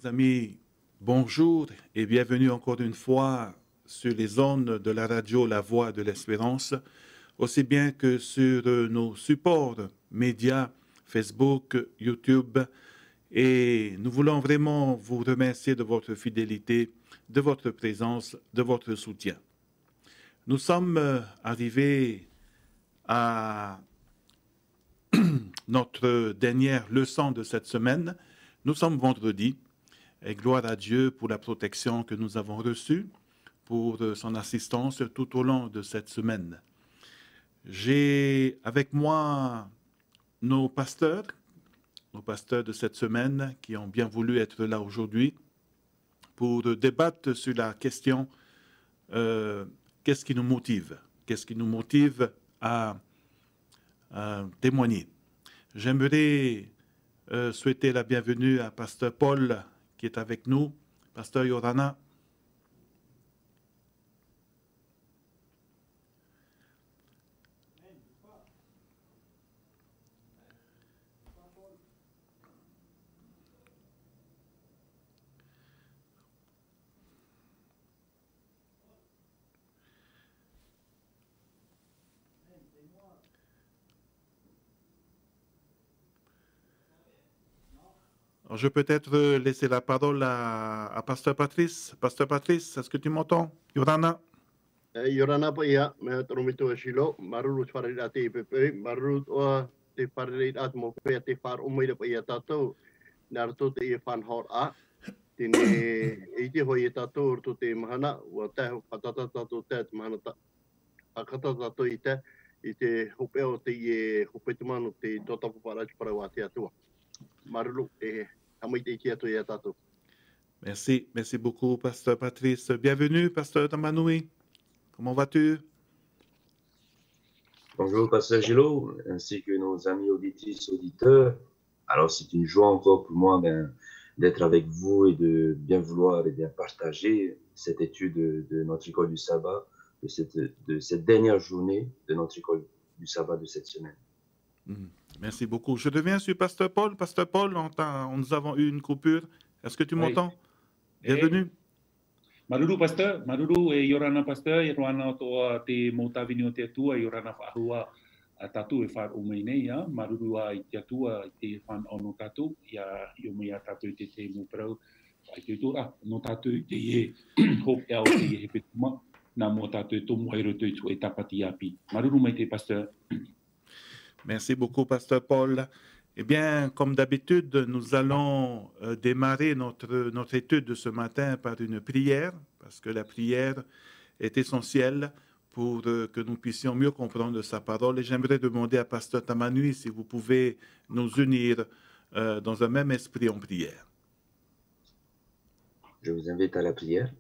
Amis, bonjour et bienvenue encore une fois sur les ondes de la radio La Voix de l'Espérance, aussi bien que sur nos supports médias, Facebook, YouTube. Et nous voulons vraiment vous remercier de votre fidélité, de votre présence, de votre soutien. Nous sommes arrivés à notre dernière leçon de cette semaine. Nous sommes vendredi. Et gloire à Dieu pour la protection que nous avons reçue, pour son assistance tout au long de cette semaine. J'ai avec moi nos pasteurs de cette semaine qui ont bien voulu être là aujourd'hui pour débattre sur la question qu'est-ce qui nous motive? Qu'est-ce qui nous motive à témoigner? J'aimerais souhaiter la bienvenue à Pasteur Paul qui est avec nous, Pasteur Yorana. Alors, je peux peut-être laisser la parole à Pasteur Patrice. Pasteur Patrice, est-ce que tu m'entends? Yorana? Yorana pa ia, me tromito a silo, maruru wharerit a te ipepe, maruru o te wharerit at mo pia te whar umaira pa ia tatou, narato te ia whanhor a, tine e te hoi e tatou urto te mahana, ua teho patata tatou te mahana ta, pakata tatou i te hopeo te i hope te manu te totapu parati para wa te atua. Maruru e hamai te iki atu ia tatou. Merci, merci beaucoup, Pasteur Patrice. Bienvenue, Pasteur Tamanoui. Comment vas-tu? Bonjour, Pasteur Gilo, ainsi que nos amis auditrices, auditeurs. Alors, c'est une joie encore pour moi d'être avec vous et de bien vouloir et bien partager cette étude de notre école du sabbat, de cette dernière journée de notre école du sabbat de cette semaine. Merci beaucoup. Je reviens sur Pasteur Paul. Pasteur Paul, nous avons eu une coupure. Est-ce que tu m'entends? Bienvenue. Maruru Pasteur, Maruru e Yorana Pasteur, e roana toa te motavini o te atua, e Yorana whaahua a tatu e whar umei ya, Maruru a i te atua, i te whan ono tatu, ia i umei a tatu i te muprau, i te tura, no tatu i te e hope au te e hepetuma, na mo tatu e tomu aero tu e tapati api. Maruru mai te Pasteur. Merci beaucoup, Pasteur Paul. Eh bien, comme d'habitude, nous allons démarrer notre étude de ce matin par une prière, parce que la prière est essentielle pour que nous puissions mieux comprendre sa parole. Et j'aimerais demander à Pasteur Tamanui si vous pouvez nous unir dans un même esprit en prière. Je vous invite à la prière.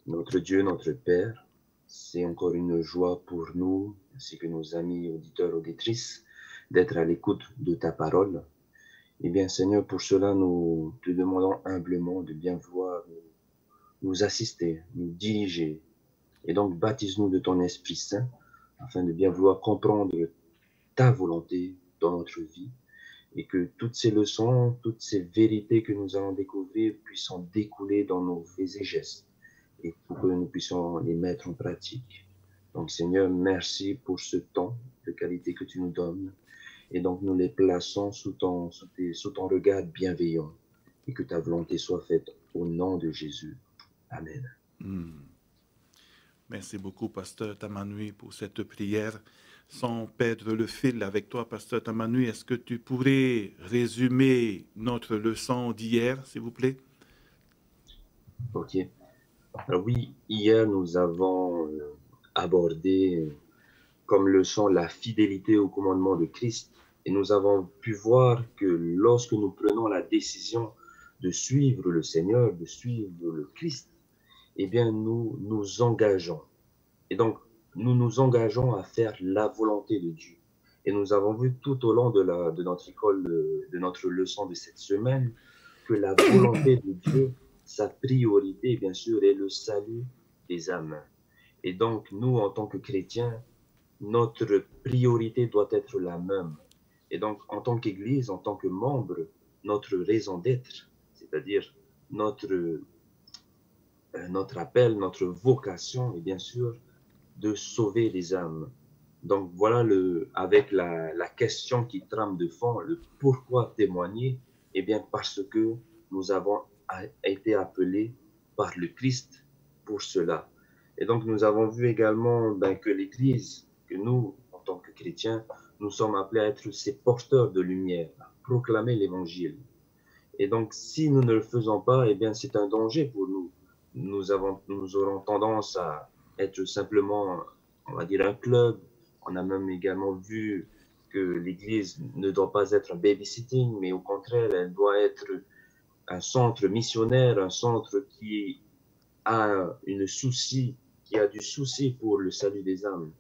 Notre Dieu, notre Père, c'est encore une joie pour nous, ainsi que nos amis auditeurs, auditrices, d'être à l'écoute de ta parole. Eh bien, Seigneur, pour cela, nous te demandons humblement de bien vouloir nous assister, nous diriger. Et donc, baptise-nous de ton Esprit Saint, afin de bien vouloir comprendre ta volonté dans notre vie, et que toutes ces leçons, toutes ces vérités que nous allons découvrir puissent en découler dans nos faits et gestes, et pour que nous puissions les mettre en pratique. Donc, Seigneur, merci pour ce temps de qualité que tu nous donnes. Et donc, nous les plaçons sous ton regard bienveillant, et que ta volonté soit faite au nom de Jésus. Amen. Merci beaucoup, Pasteur Tamanui, pour cette prière. Sans perdre le fil avec toi, Pasteur Tamanui, est-ce que tu pourrais résumer notre leçon d'hier, s'il vous plaît? Ok. Alors oui, hier, nous avons abordé comme leçon la fidélité au commandement de Christ. Et nous avons pu voir que lorsque nous prenons la décision de suivre le Seigneur, de suivre le Christ, eh bien, nous nous engageons. Et donc, nous nous engageons à faire la volonté de Dieu. Et nous avons vu tout au long de notre école, de notre leçon de cette semaine, que la volonté de Dieu, sa priorité, bien sûr, est le salut des âmes. Et donc, nous, en tant que chrétiens, notre priorité doit être la même. Et donc, en tant qu'Église, en tant que membre, notre raison d'être, c'est-à-dire notre appel, notre vocation est bien sûr de sauver les âmes. Donc voilà, avec la question qui trame de fond, le pourquoi témoigner, eh bien parce que nous avons été appelés par le Christ pour cela. Et donc nous avons vu également que l'Église, que nous, en tant que chrétiens, nous sommes appelés à être ces porteurs de lumière, à proclamer l'Évangile. Et donc si nous ne le faisons pas, eh bien c'est un danger pour nous. Nous aurons tendance à être simplement, on va dire, un club. On a même également vu que l'Église ne doit pas être un babysitting, mais au contraire, elle doit être un centre missionnaire, un centre qui a du souci pour le salut des âmes.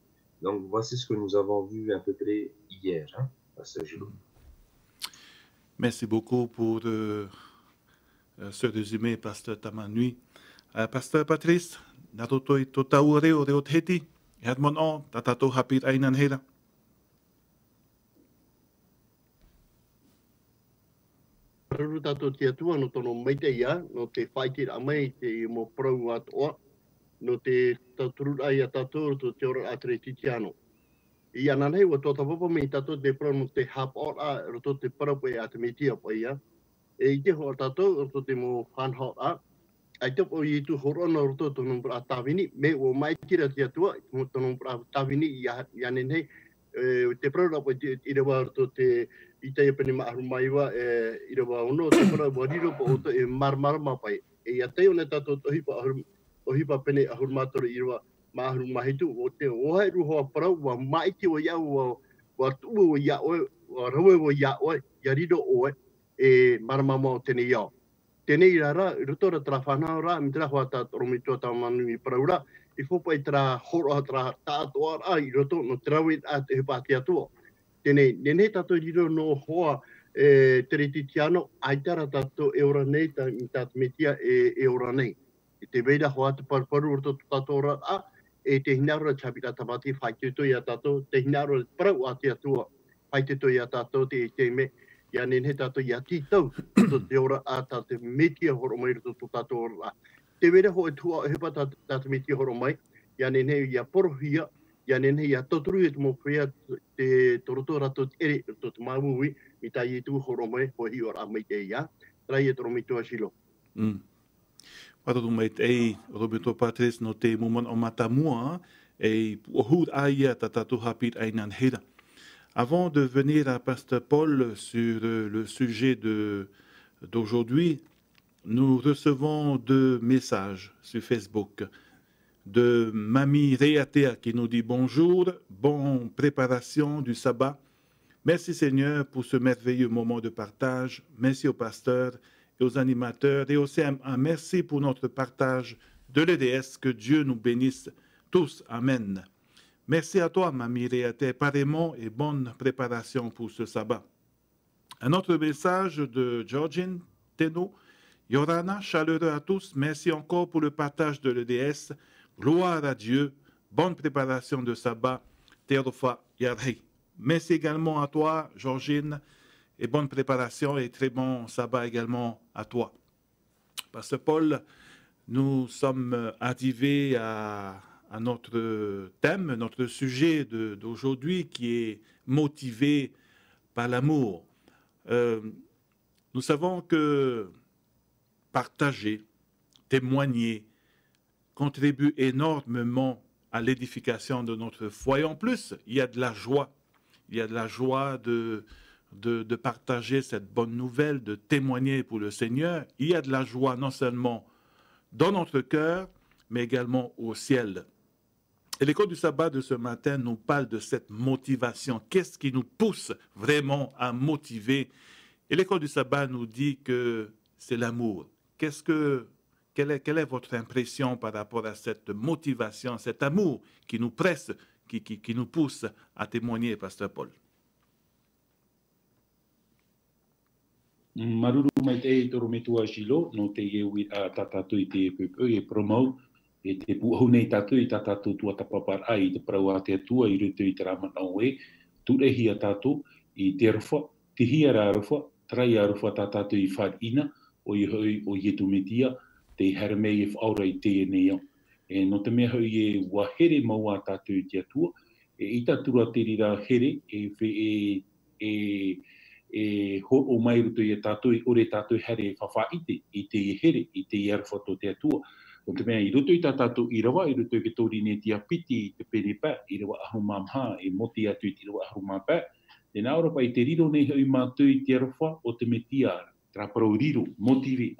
Donc voici ce que nous avons vu à peu près hier, Pasteur Gilot. Merci beaucoup pour ce résumé, Pasteur Tamanui. Pasteur Patrice, natotoi totaure o reo heti, Hermon o, tatato hapit ainan hera. Ruru tātou te atua no tono meite ia, no te whaitira mai te mo prau atoa, no te tauturu ai a tātou to te ora atre titiano. I ananei wa tō tapapa me tātou te prau no te hapora, roto te parapu e a te metia pa ia. E i te hoa tātou, roto te mo whanhora, ai te po i tu horona roto tono pra tāwini, me o mai tira te atua, tono pra tāwini i anenei, te prau rapo i rewa roto te i te epene maaru maiwa i rewa ono, te prau wariro po oto e marmara mapai. E a te one tātou tohipa pene ahuru mātoro i rewa maaru mahitu, o te ohai ruhoa prau, wa maiti o iau, wa tuu o iau, wa raue o iau, ia rido oe, e maramama o tene iau. Tenei rara, i roto ra tra whanau ra, mi tra hoa tā toromitua tā manu i praura, i whopa i tra horo a tra tātoa ra, i roto no trawe a te hupa te atua. Tenei, nene tātou riro no hoa tere titiano, aitara tātou e ora nei, i tātou metia e ora nei. I te veira hoa te parparu roto tātou ra a, e te hinaura chapira tamati, whaiteto i a tātou, te hinaura prau a te atua, whaiteto i a tātou te me, ia nene tātou ia titau, to te ora a tātou metia horo mai roto tātou ora. Te wera ho e tua e hepa tātou metia horo mai, ia nene ia porohia, ia nene ia toturu e te mowhia te toroto rato ere roto te maumui, mi tai e tu horo mai, ho hi ora mai te ia, trai e toro mitua silo. Whakaru mai te ei, Roberto Patrice, no te mumon o matamua, e puahur aia tātou hapit ainan hera. Avant de venir à Pasteur Paul sur le sujet d'aujourd'hui, nous recevons 2 messages sur Facebook de Mamie Réatea qui nous dit bonjour, bonne préparation du sabbat. Merci Seigneur pour ce merveilleux moment de partage. Merci aux pasteurs et aux animateurs et aussi un merci pour notre partage de l'EDS. Que Dieu nous bénisse tous. Amen. Merci à toi, Mamie Réatea, pareillement et bonne préparation pour ce sabbat. Un autre message de Georgine Teno. Yorana, chaleureux à tous. Merci encore pour le partage de l'EDS. Gloire à Dieu. Bonne préparation de sabbat. Terofa Yarhei. Merci également à toi, Georgine, et bonne préparation et très bon sabbat également à toi. Pasteur Paul, nous sommes arrivés à notre thème, notre sujet d'aujourd'hui qui est motivé par l'amour. Nous savons que partager, témoigner, contribue énormément à l'édification de notre foi. Et en plus, il y a de la joie. Il y a de la joie de partager cette bonne nouvelle, de témoigner pour le Seigneur. Il y a de la joie non seulement dans notre cœur, mais également au ciel. Et l'école du sabbat de ce matin nous parle de cette motivation. Qu'est-ce qui nous pousse vraiment à motiver? Et l'école du sabbat nous dit que c'est l'amour. Quelle est votre impression par rapport à cette motivation, cet amour qui nous presse, qui nous pousse à témoigner, Pasteur Paul? Maruru mai te toro metua silo, no te iwi a tatatu I te pepe e promau, e te puhau nei tatu I tatatu tua tapapar ai te prau a te atua I rutu I te ramanau e, ture hia tatu I te rufa, te hia rā rufa, trai a rufa tatatu I whaad ina, o i tu metia, te herme e whaura i te nea. E no te mea hoi e wahere maua tātou i te atua, e ita tura te rira here, ho o mai ruto i tātou, i ore tātou here whawhaite, i te here, i te iarwhato te atua. No te mea, i roto i tātou i rawa, i roto i ke tōri ne tia piti i te pere pā, i rawa ahu mamha, e moti atu i te rawa ahu mamha. E nā ora pa i te riro nei hoi mātou i te arawha o te metia ara. Tra parau riro, motive,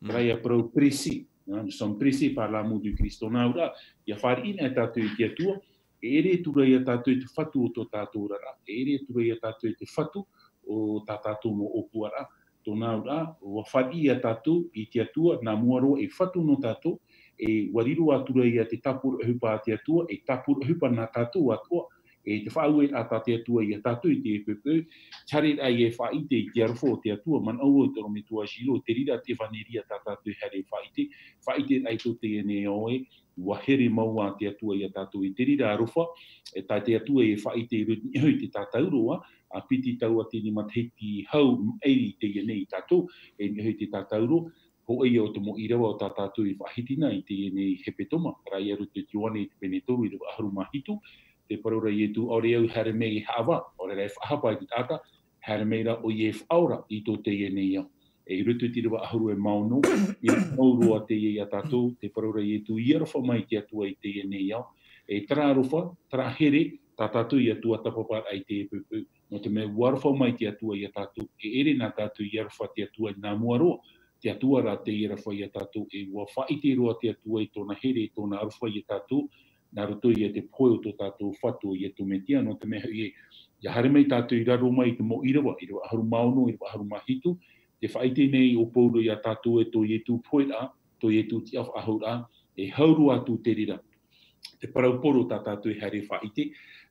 tra ia parau presi. Nous sommes pressés par l'amour du Christ. On a ora, ia whare ina e tātou i te atua, e ere tura ia tātou i te whatu o tō tātou rara. E ere tura ia tātou i te whatu o tā tātou mo opuara. Tōna ora, wa whare ia tātou i te atua, nā muaro e whatu no tātou, e wariro atura ia te tapura hupa a te atua, e tapura hupa nā tātou atua, e te whaue a tā te atua ia tātou i te epepe, tare ai e whaite i te arwho te atua, man au o toro me tua shiro, te rira te whaneria tā tātou here whaite ai tō te ene oe, wahere maua te atua ia tātou i te rira arofa, e tā te atua e whaite i ruti i te tātauroa, a piti tau a tēne matahiti hau eiri te ene i tātou, e ni te tātauro, ho ei o te mo i rawa o tā tātou i whahitina i te ene i hepetoma, rai aru te tiwane i te penetoru i rawa aharu mahitu, te parura i tu ore au here me i hawa, ore rei whahapa i te tata, here me ra o i e whaura i tō te ene ia. E rutu ti rawa aharu e mauno, i maurua te ia tātou, te parura i tu i arawha mai te atua i te ene ia, e tra arawha, tra here, tā tātou i atua tapapar ai te epupu, no te mea uarawha mai te atua i tātou, e ere nā tātou i arawha te atua i nā muaroa, te atua ra te i arawha i tātou, e ua whaite roa te atua i tōna here, i tōna arawha i tātou, nā roto i te poe o tō tātou whatu i tu metia, no te mea i hare mai tātou i raro mai te mo irawa, i rawa aharu mauno, i rawa aharu mahitu, te whaite nei o pauro i a tātou e tō i tu poe a, tō i tu ti ahu a, e hauru atu te rira. Te parauporo tā tātou i hare whaite,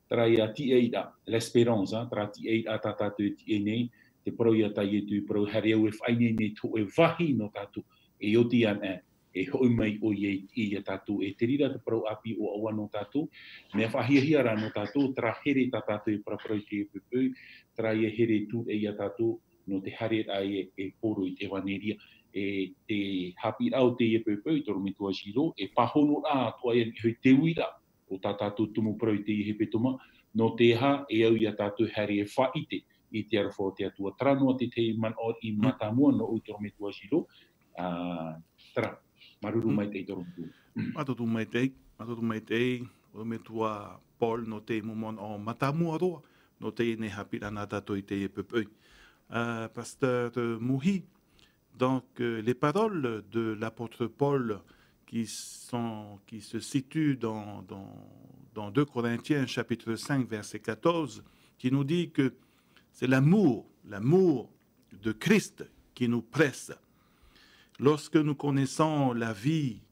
tra i a ti eida, l'espérance, tra ti eida tā tātou i ti e nei, te parau i a tā i tu i parau hare au e whaine nei tō e wahi no tātou, e oti an e hoi mai o i a tātou, e te rira te parau api o awa no tātou, mea whahiahia ra no tātou, tra here tā tātou i paraparau te epupu, tra i a here tū e i a tātou, no te hare ai e poro i te waneria, e te hapi au te epupu, i toro me tua shiro, e pahono a tua i hoi te uira, o tā tātou tumu parau te i hepetoma, no te ha e au i a tātou hare e whaite, i te arwha o te atua. Tranoa te te man o i matamua no i toro me tua shiro, tra. Maruru mai te toro tu. Matotu mai te, o me tua Paul no te momon o matamua roa, no te ne hapira nā tātou i te epepe. Pasteur Mouhi, donc les paroles de l'apôtre Paul qui se situent dans 2 Corinthiens chapitre 5 verset 14, qui nous dit que c'est l'amour de Christ qui nous presse. Lorsque nous connaissons la vie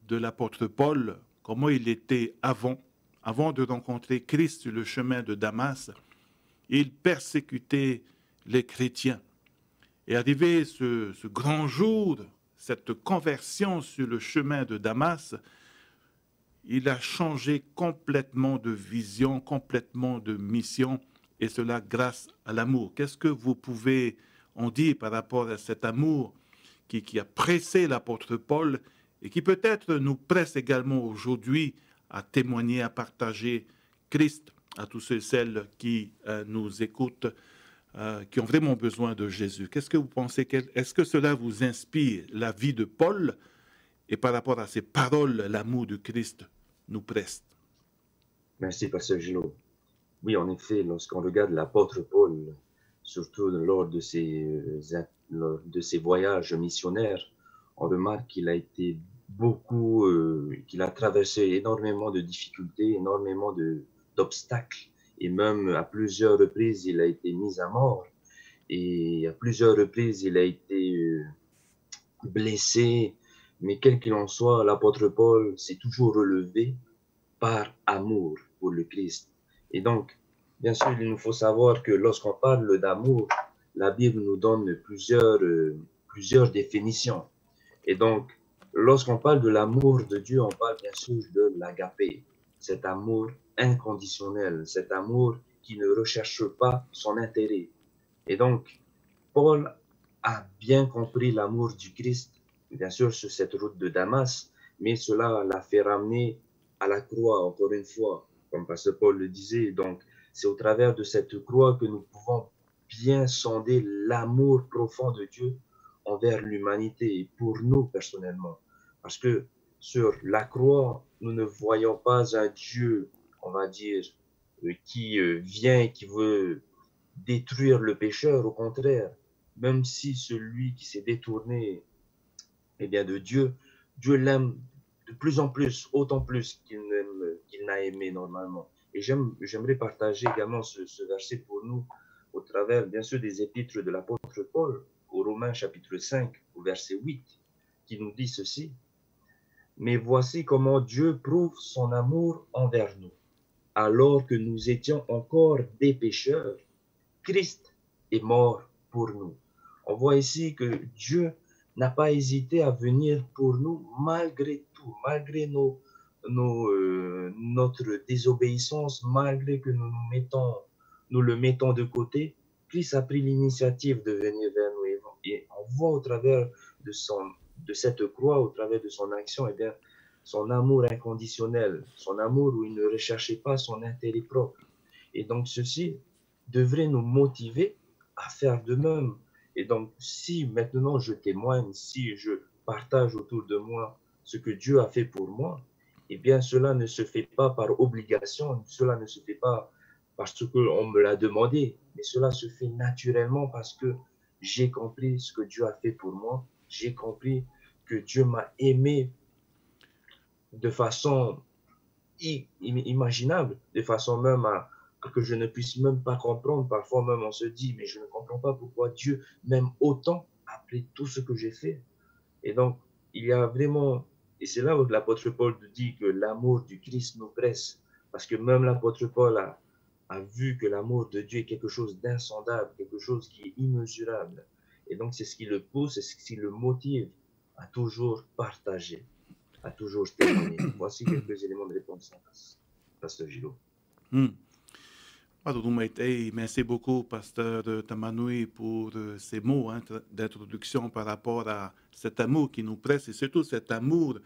de l'apôtre Paul, comment il était avant de rencontrer Christ sur le chemin de Damas, il persécutait les chrétiens. Et arrivé ce grand jour, cette conversion sur le chemin de Damas, il a changé complètement de vision, complètement de mission, et cela grâce à l'amour. Qu'est-ce que vous pouvez en dire par rapport à cet amour qui a pressé l'apôtre Paul et qui peut-être nous presse également aujourd'hui à témoigner, à partager Christ à tous ceux et celles qui nous écoutent, qui ont vraiment besoin de Jésus. Qu'est-ce que vous pensez? Est-ce que cela vous inspire la vie de Paul et par rapport à ces paroles, l'amour de Christ nous presse? Merci, Pasteur Gino. Oui, en effet, lorsqu'on regarde l'apôtre Paul, surtout lors de ses voyages missionnaires, on remarque qu'il a été qu'il a traversé énormément de difficultés, énormément d'obstacles, et même à plusieurs reprises, il a été mis à mort, et à plusieurs reprises, il a été blessé, mais quel qu'il en soit, l'apôtre Paul s'est toujours relevé par amour pour le Christ. Et donc, bien sûr, il nous faut savoir que lorsqu'on parle d'amour, la Bible nous donne plusieurs définitions. Et donc, lorsqu'on parle de l'amour de Dieu, on parle bien sûr de l'agapé, cet amour inconditionnel, cet amour qui ne recherche pas son intérêt. Et donc, Paul a bien compris l'amour du Christ, bien sûr sur cette route de Damas, mais cela l'a fait ramener à la croix, encore une fois, comme Pasteur Paul le disait. Donc, c'est au travers de cette croix que nous pouvons bien sonder l'amour profond de Dieu envers l'humanité et pour nous personnellement. Parce que sur la croix, nous ne voyons pas un Dieu, on va dire, qui vient, qui veut détruire le pécheur. Au contraire, même si celui qui s'est détourné eh bien, de Dieu, Dieu l'aime de plus en plus, autant plus qu'il n'a aimé normalement. Et j'aimerais partager également ce verset pour nous au travers, bien sûr, des épîtres de l'apôtre Paul, au Romains chapitre 5, au verset 8, qui nous dit ceci. Mais voici comment Dieu prouve son amour envers nous. Alors que nous étions encore des pécheurs, Christ est mort pour nous. On voit ici que Dieu n'a pas hésité à venir pour nous malgré tout, malgré notre désobéissance, malgré que nous le mettons de côté. Christ a pris l'initiative de venir vers nous et on voit au travers de cette croix, au travers de son action, eh bien, son amour inconditionnel, son amour où il ne recherchait pas son intérêt propre. Et donc ceci devrait nous motiver à faire de même. Et donc, si maintenant je témoigne, si je partage autour de moi ce que Dieu a fait pour moi, eh bien, cela ne se fait pas par obligation, cela ne se fait pas parce qu'on me l'a demandé, mais cela se fait naturellement parce que j'ai compris ce que Dieu a fait pour moi, j'ai compris que Dieu m'a aimé de façon imaginable, de façon même à que je ne puisse même pas comprendre. Parfois même on se dit, mais je ne comprends pas pourquoi Dieu m'aime autant après tout ce que j'ai fait. Et donc, il y a vraiment, et c'est là où l'apôtre Paul nous dit que l'amour du Christ nous presse, parce que même l'apôtre Paul a vu que l'amour de Dieu est quelque chose d'insondable, quelque chose qui est immesurable. Et donc, c'est ce qui le pousse, c'est ce qui le motive à toujours partager, à toujours témoigner. Voici quelques éléments de réponse, Pasteur Gilot. Merci beaucoup, Pasteur Tamanoui, pour ces mots d'introduction par rapport à cet amour qui nous presse et surtout cet amour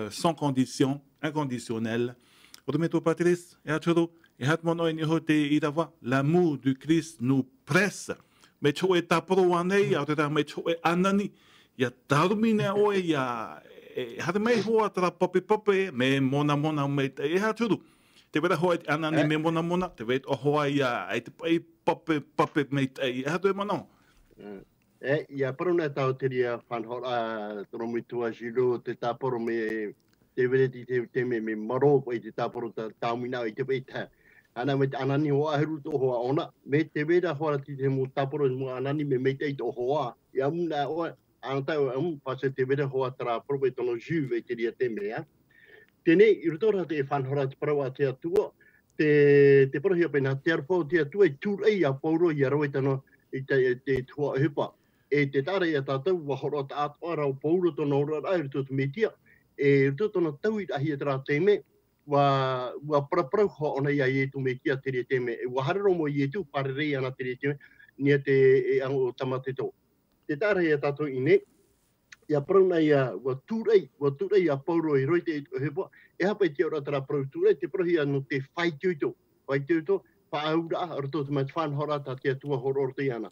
sans condition, inconditionnel. L'amour du Christ nous presse. Mais tu es taproanei, mais tu es anani. Ya tarmine oe ya harmei hoa tra pope pope me mona me te haturu. Te wera hoa anani me mona te wet o hoa ya ai te pai pope me te hatu mono. Ia paruna tau te ria whanhora toromitua Gilo te tāporo me te wereti te me maro i te tāporo tāumina i te weita. Ana me te anani hoa aheru tō hoa ona, me te wera hoa ti te mo tāporo mo anani me me te tō hoa. Ia muna oa, ana tau pase te wera hoa tara probe tono jiu e te ria te mea. Tēnei, i rotora te whanhora te parawa te atua, te parohia pena te arwhau te atua i tūrei a pauro i aroi tano i te tua hipa. E te tara ia tātou wa horo ta atoara o pauro tono ora rai ruto te metia. E ruto tono tau i rahi e tara teme, wa praprau ho ona ia i e tu metia te re teme. E wa harero mo i e tu parerei ana te re teme, nia te e ango tamate tō. Te tara ia tātou i ne, ia prauna ia wa tūrei a pauro i roi te hepa, e hapa i te ora tara prau tūrei, te prohi anu te whaitiuto, whaaura, ruto te mai whanhora ta te atua horor te ana.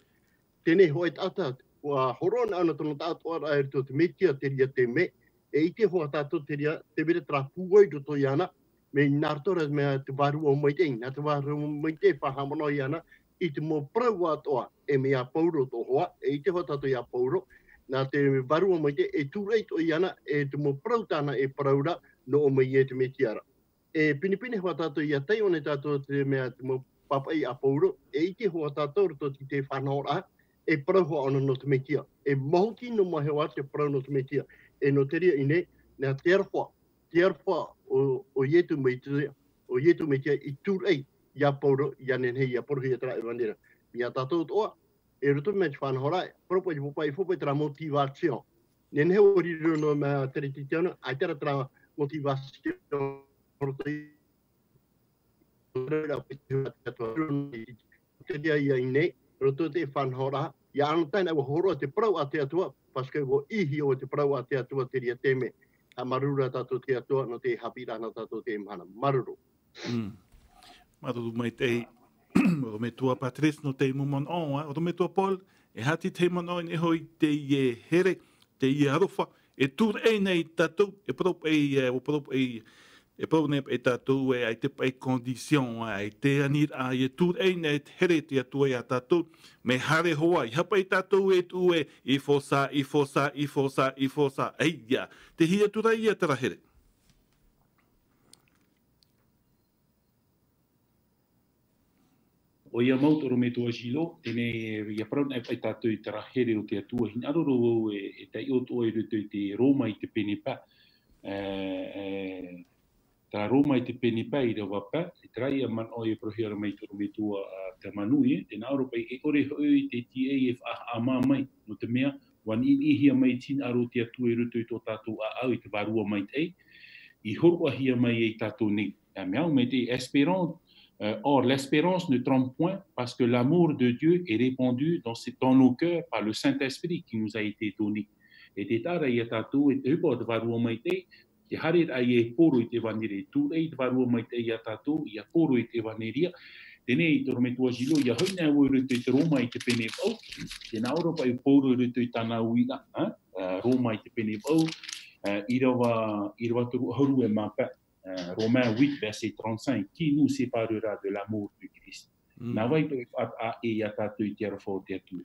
Tēnei hoi tata, wa horona ana tono tātua rai ruto te metia te ria te me, e i te hoa tātou te ria, te vere tra pūgoi ruto i ana, me nārtora mea te waru o maitei, nā te waru o maitei whahamono i ana, i te mō prau atoa, e mea pauro to hoa, e i te hoa tātou ia pauro, nā te waru o maitei, e tūrei to i ana, e te mō prau tāna e praura, no o mai e te metiara. E pinipine hoa tātou ia tei one tātou te mea te mō papai a pauro, e i te hoa tātou ruto ki te whanhora, e prau hoa ona no te metia. E mahuki no mahewa te prau no te metia. E no te ria ine, nea te arwha o ietu metia i tūrei ia pauro, ia nenhei, ia poruhi e tara e wanera. Ia tātou toa, e rutu me te whanhora, propo i popai fupai tara motivation. Nenhei o riro no mea tere titiana, ai tera tara motivation. Te ria ia ine, roto te whanhora, ia ana taina wa horo te prau a te atua, paske wo ihi o te prau a te atua te ria teme, ha marura tātou te atua, no te hapira na tātou te imhana. Maruru. Maruru mai te o me tua Patrice no te mumon o, o me tua Paul, e hati te mono e hoi te ie here, te ie arofa, e tur e nei tātou, e prop e pau ne e tātou e ai te pai condition ai te anir a e tur e nei te here te atua e a tātou, me hare hoa, i hapa e tātou e tu e i fosa, eia, te hia tura i a tara here. O ia mautoro me tua jilo, tene ia prauna e pai tātou i tara here o te atua, hin aroro e te ioto e ruto i te Roma i te penepa. Tā Roma i te penepa i rewa pa, e trai a man o e prohera mai toro me tua te manui, tena Europa e ore hoi te tia e wha mai, no te mea, wan ihia mai tina aro te atua e ruto i tō tātou a au i te varua mai te i horua hia mai e tātou nei. A mea me te espérance. Or, l'espérance ne trompe point parce que l'amour de Dieu est répandu dans nos cœurs par le Saint-Esprit qui nous a été donné. Et te tara i a tātou e te hupa o te varua mai te, te haret ai e poro i te vanere tūrei, te varua mai te i a tātou, i a poro i te vaneria. Tēnei, toro me tua jilo, i a hoi nea oi ruto i te Roma i te pene pau, tēnā Europa i poro i ruto i tāna uina, Roma i te pene pau, i rawa turu haru e mapa. Romains 8, verset 35, qui nous séparera de l'amour de Christ? Nawai to a e a tātou i te arafo te atu.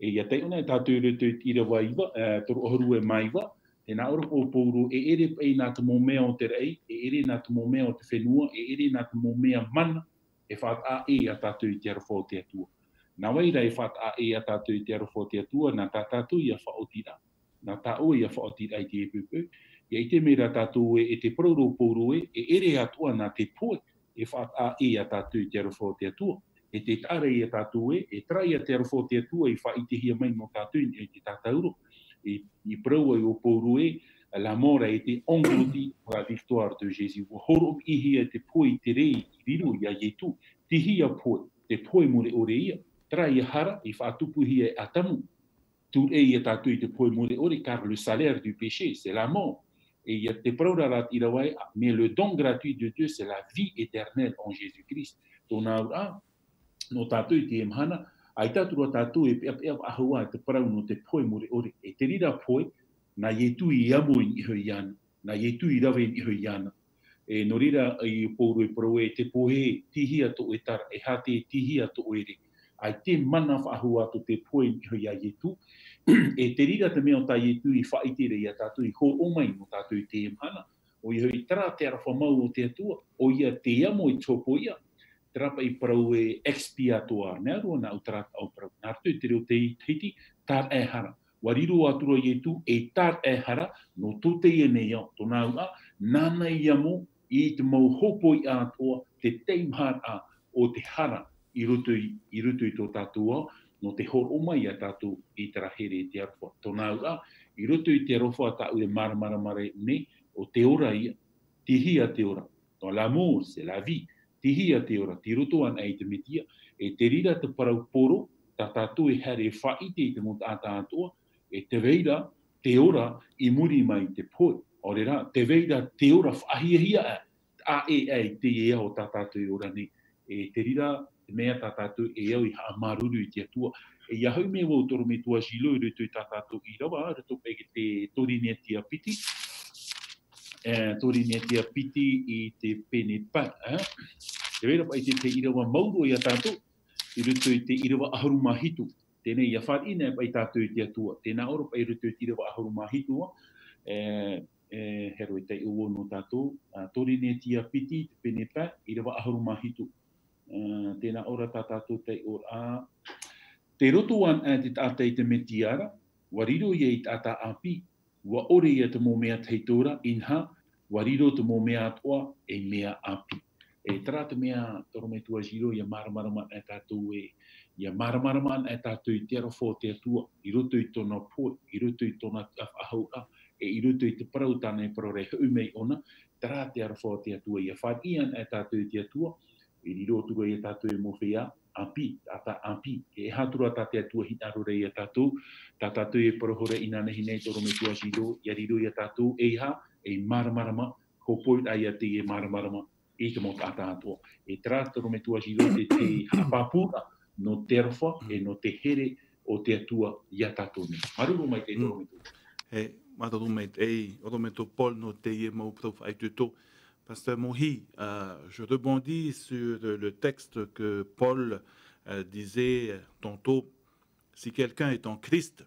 E ia te una e tātou ruto i rawa iwa, toro haru e maiwa, tēnā ora o pouru e ere pei nā te momea o te rei, e ere nā te momea o te whenua, e ere nā te momea mana, e whaat a e a tātou i te arafo te atua. Nawai rei whaat a e a tātou i te arafo te atua, nā tā tātou i a whaotira. Nā tā o i a whaotira i te epupu. Ia i te mera tātou e te prauro pouro e ere atua nā te poe, e whaat a e a tātou i te arafo te atua. E te tare i a tātou e trai a te arafo te atua i wha i te hia mai no tātou i te tātauro. I praua i o pouro e, la mort a été engloutie par la victoire de Jésus. Horom ihi e te poe i te rei i riru i a Ietu, te hia poe, te poe more ore ia, trai i hara i whaatupu hi e atamu. Tu e i a tātou i te poe more ore, car le salaire du péché, c'est la mort. Et il y a te praurarat i rawai, mais le don gratuit de Dieu, c'est la vie éternelle en Jésus-Christ. Tōna ura, no tātou i te emhana, ai tātua tātou e pia ahua te parau no te poe more ore. E te rira poe, na Ietu i amo i hoi ana, na Ietu i rawe i hoi ana. E no rira i pouro e parau e te pohe tihia to e tara, e hate tihia to ere. Ai te mana whaahua to te poe i hoi a Ietu, e te rira te mea o tā Ietu i whaitere i a tātou i ho omai no tātou i te emhana. O i hoi tara te ara whamau o te atua, o ia te amo i tōpo ia, trapa i parau e expiatoire. Nea rua na utarata au parau. Nā ratu i te reo te teiti, tār e hara. Wariro atura Ietu e tār e hara, no tōte i nei au. Tōna ua, nāna i amo i te mau hopo i atoa, te teimhar a o te hara i rutu i tō tātua, no te hor omai a tātou i tara here i te arwha. Tōna ua, i rutu i te arwha tāu e maramare ne, o te ora ia, tihia te ora. Tō l'amour, c'est la vie. Tihia te ora, ti rutu an ei te metia, e te rira te parau poro, tā tātou e here whaite i te mota a tātua, e te veira te ora i muri mai te poe. Orera, te veira te ora whahiahia a e te ea o tā tātou i ora nei. E te rira, te mea tā tātou e au i haa maruru i te atua. E ia hau mea wau toro me tua jilo i rutu i tā tātou i rawa, rutu peke te torinetia piti. Torinetia piti i te pene pa. Te veira pa i te irawa mauro i a tātou, i rutu i te irawa aharu mahitu. Tēnei ia whaina e pai tātou i te atua. Tēnā ora pai rutu i te irawa aharu mahitua. Hero i te uo no tātou. Torinetia piti, te pene pa, irawa aharu mahitu. Tēnā ora tā tātou te ora. Te roto an te tātai te metiara, wariro ia i tātā api, wa ore ia te mō mea teitora, inha, wariro te mō mea atoa, e mea api. E tara te mea toro me tua jiro, ia maramaraman e tātou e, ia maramaraman e tātou i te arafo te atua, i roto i tōna poe, i roto i tōna ahaura, e i roto i te parau tāna e parau rei haumei ona, tara te arafo te atua, ia whaat ian e tātou i te atua, e riro tura i tātou e mowhia, ampi, ata ampi, e hatura tātou atua hinarore i tātou e parohore ina nehi nei toro me tua jiro, i riro i tātou e ha, e maramarama, ko poit ai te e maramarama, e te mo tātou atua. E tra toro me tua jiro te hapapura, no te rofa e no te here o te atua i tātou nei. Maruru mai te toro me tua. Maruru mai te oro me tō Paul no te e mau prof ai tuto. Pasteur Mohi, je rebondis sur le texte que Paul disait tantôt, si quelqu'un est en Christ,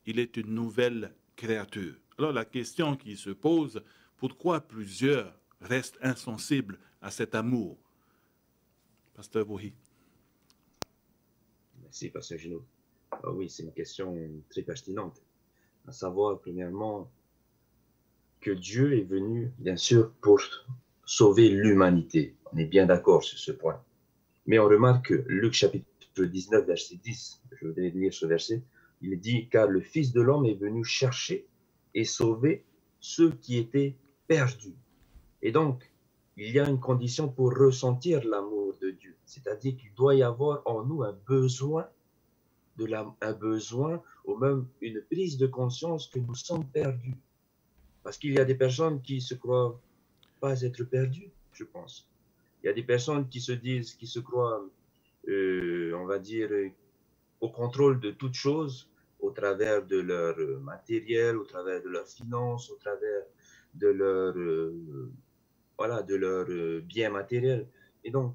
il est une nouvelle créature. Alors la question qui se pose, pourquoi plusieurs restent insensibles à cet amour? Pasteur Mohi. Merci, Pasteur Gino. Oui, c'est une question très pertinente. À savoir, premièrement, que Dieu est venu, bien sûr, pour sauver l'humanité. On est bien d'accord sur ce point. Mais on remarque que Luc chapitre 19, verset 10, je voudrais lire ce verset, il dit « Car le Fils de l'homme est venu chercher et sauver ceux qui étaient perdus. » Et donc, il y a une condition pour ressentir l'amour de Dieu. C'est-à-dire qu'il doit y avoir en nous un besoin, ou même une prise de conscience que nous sommes perdus. Parce qu'il y a des personnes qui se croient pas être perdues, je pense. Il y a des personnes qui se croient, on va dire, au contrôle de toutes choses, au travers de leur matériel, au travers de leurs finances, au travers de leur, de leur bien matériel. Et donc,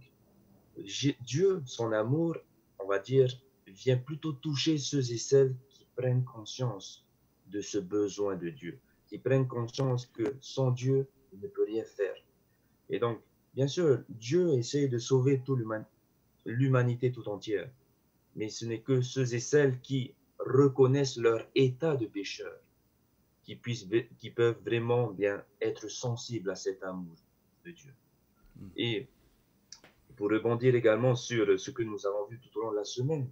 Dieu, son amour, on va dire, vient plutôt toucher ceux et celles qui prennent conscience de ce besoin de Dieu, qui prennent conscience que sans Dieu, il ne peut rien faire. Et donc, bien sûr, Dieu essaie de sauver toute l'humanité tout entière, mais ce n'est que ceux et celles qui reconnaissent leur état de pécheur, qui peuvent vraiment bien être sensibles à cet amour de Dieu. Et pour rebondir également sur ce que nous avons vu tout au long de la semaine,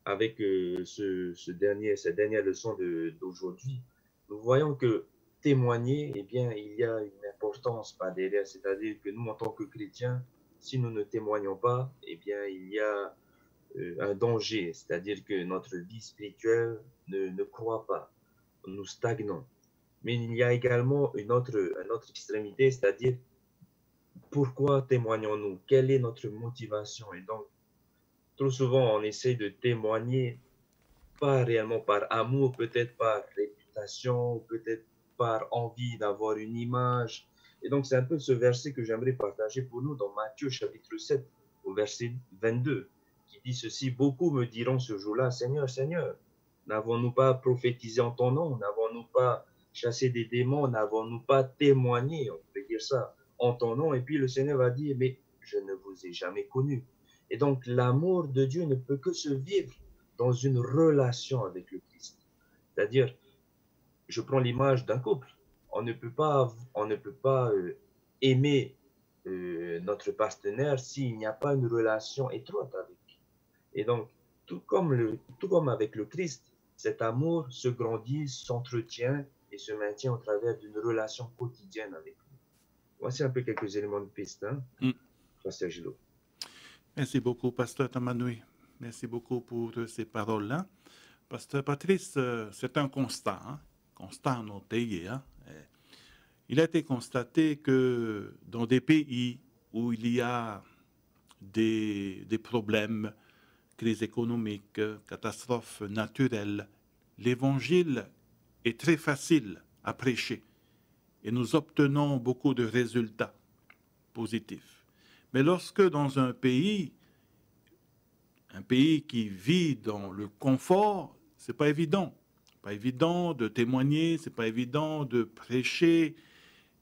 avec cette dernière leçon d'aujourd'hui, nous voyons que témoigner, eh bien, il y a une importance par derrière, c'est-à-dire que nous, en tant que chrétiens, si nous ne témoignons pas, eh bien, il y a un danger, c'est-à-dire que notre vie spirituelle ne croît pas, nous stagnons. Mais il y a également une autre extrémité, c'est-à-dire pourquoi témoignons-nous? Quelle est notre motivation? Et donc, trop souvent, on essaie de témoigner, pas réellement par amour, peut-être par réputation, peut-être par envie d'avoir une image. Et donc, c'est un peu ce verset que j'aimerais partager pour nous dans Matthieu chapitre 7, au verset 22, qui dit ceci: « Beaucoup me diront ce jour-là, Seigneur, Seigneur, n'avons-nous pas prophétisé en ton nom? N'avons-nous pas chassé des démons? N'avons-nous pas témoigné, on peut dire ça, en ton nom? » Et puis le Seigneur va dire, mais je ne vous ai jamais connu. Et donc, l'amour de Dieu ne peut que se vivre dans une relation avec le Christ. C'est-à-dire, je prends l'image d'un couple. On ne peut pas aimer notre partenaire s'il n'y a pas une relation étroite avec lui. Et donc, tout comme avec le Christ, cet amour se grandit, s'entretient et se maintient au travers d'une relation quotidienne avec lui. Voici un peu quelques éléments de piste, hein, Pasteur Gilo. Merci beaucoup, Pasteur Tamanoui. Merci beaucoup pour ces paroles-là. Pasteur Patrice, c'est un constat, constat noté. Il a été constaté que dans des pays où il y a des problèmes, crises économiques, catastrophes naturelles, l'évangile est très facile à prêcher et nous obtenons beaucoup de résultats positifs. Mais lorsque dans un pays qui vit dans le confort, c'est pas évident. Pas évident de témoigner, c'est pas évident de prêcher.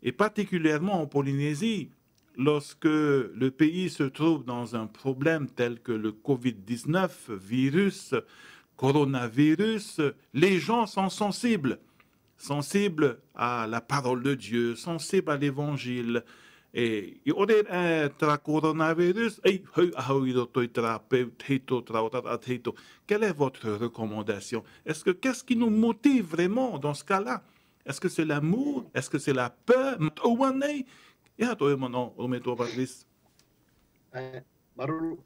Et particulièrement en Polynésie, lorsque le pays se trouve dans un problème tel que le Covid-19, coronavirus, les gens sont sensibles à la parole de Dieu, sensibles à l'évangile. Et coronavirus, quelle est votre recommandation? Qu'est-ce qui nous motive vraiment dans ce cas-là? Est-ce que c'est l'amour? Est-ce que c'est la peur? Maruru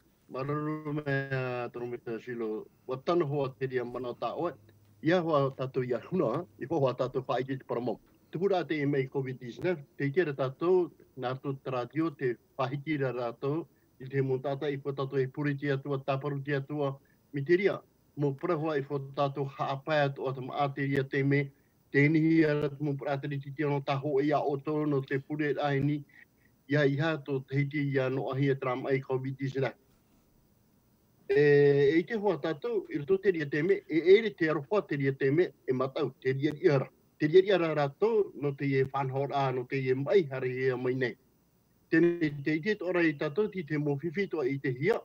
me toromita silo. Watano hoa te ria mana ta oe. Ia hoa tato ia huna, i hoa tato whae ki te paramau. Tukura te mei COVID-19, te kera tato, nā tō taratio, te whahikira rātou, i te mō tata i whatato e puriti atua, taparuti atua, mi te ria. Mō prahua i whatato haapai atua, ta maa te ria te me, te nihi ara mō pratari ti te ono taho e a oto, no te pure aini, ia iha tō te hiti ia no ahi e tram ai COVID-19. E te hoa tātou, i roto te ria te me, ere te arofa te ria te me, e matau, te ria iara. Te ria iara rātou, no te e whanhora, no te e mai, hare e mai nei. Tēnei te ite ora i tātou, ti te mō whiwhitoa i te hia.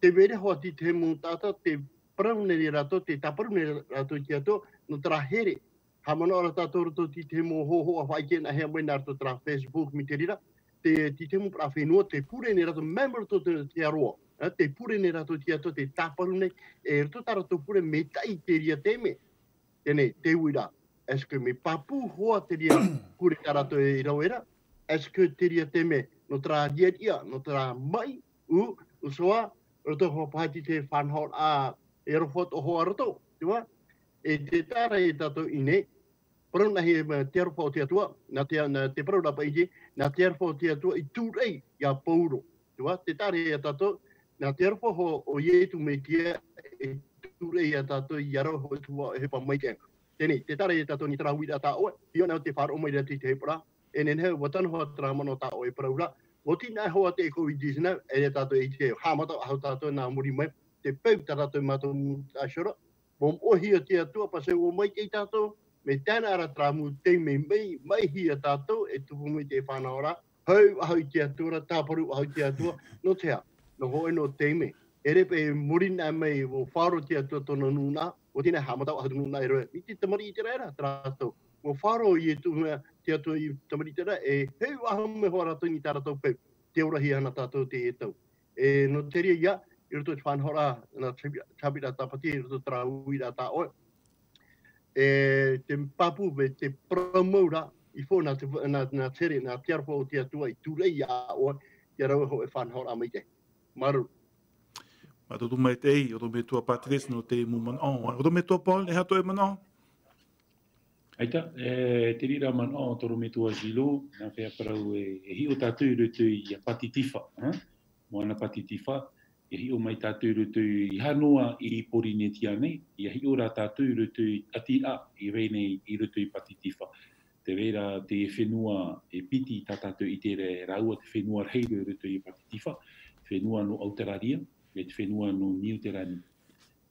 Te vere hoa ti te mō tātou, te parauneri rātou, te taparuneri rātou ki ato, no tera here. Hamana ora tātou roto ti te mō hoho a whaikena hea mai nā roto tera Facebook mi te rira. Ti te mō pra whenua, te pure ne rātou, member to te aroa. Te pure ne rātou ti ato, te taparune, e roto tā rātou pure me tai te ria te me. Tēnei, te uira, eske me papu hoa te ria pure tā rātou e rauera, eske te ria te me, no tra ia, no tra mai, usoa, roto hoa pahati te whanhor a e rofot o hoa roto, tua? E te tāra e tātou ine, parau nahi e te arofa o te atua, te parau rapa ije, nā te arofa o te atua i tūrei ia pauro, tua? Te tāra e tātou, nā te arofa o ietu me tia e tūrei a tātou i aro ho tua e hepa mai tenga. Tēnei, te tāra e tātou ni tara wira tā oe, i ona te whāro mai rati te hepara, e nenheu watanu hoa tara mano tā oe paraura, o tina hoa te COVID-19, e tātou i te hāmata ahau tātou nā muri mai, te pau tā tātou mātou tāshora, mō ohi o te atua pasau o mai kei tātou, me tēnā ara tramu te me mai hi a tātou, e tupu mai te whanaora, hau ahau te atua, tāparu ahau te atua, no te hea, no hoe no te me. Ere pe murina mai o whāro te atua tona nuna, o tina hāmata ahau nuna e roe, mi te tamari i te reira, tātou. Mo whāro i e tuhua te atua i tamari te reira, e heu ahau me hoa rātou ni tātou pau, te urahi ana tātou te e tau. E no te ria ia, i roto te whanhora, na tabira tapati, i roto trauira tā oe. E te papu me te promoura, i fō nā tere, nā te arwha o te atua i tūrei a oe, te rau ho e whanhora mai te. Maru. Maru mai te ei, oro me tua Patrice no te mu man on. Oro me tua Paul, e hato e man on? Aita, te rira man on, toro me tua Gilo, nā whea parau e hi o tātou rutu i a patitifa. Moana patitifa, e hi o mai tātou rutu i hanoa i Porinetia nei, i hi o rā tātou rutu i atira i reinei i rutu i patitifa. Te reira te whenua e piti tā tātou i te raua te whenua reiru rutu i patitifa, whenua no Aotearoa, e te whenua no Niuterani.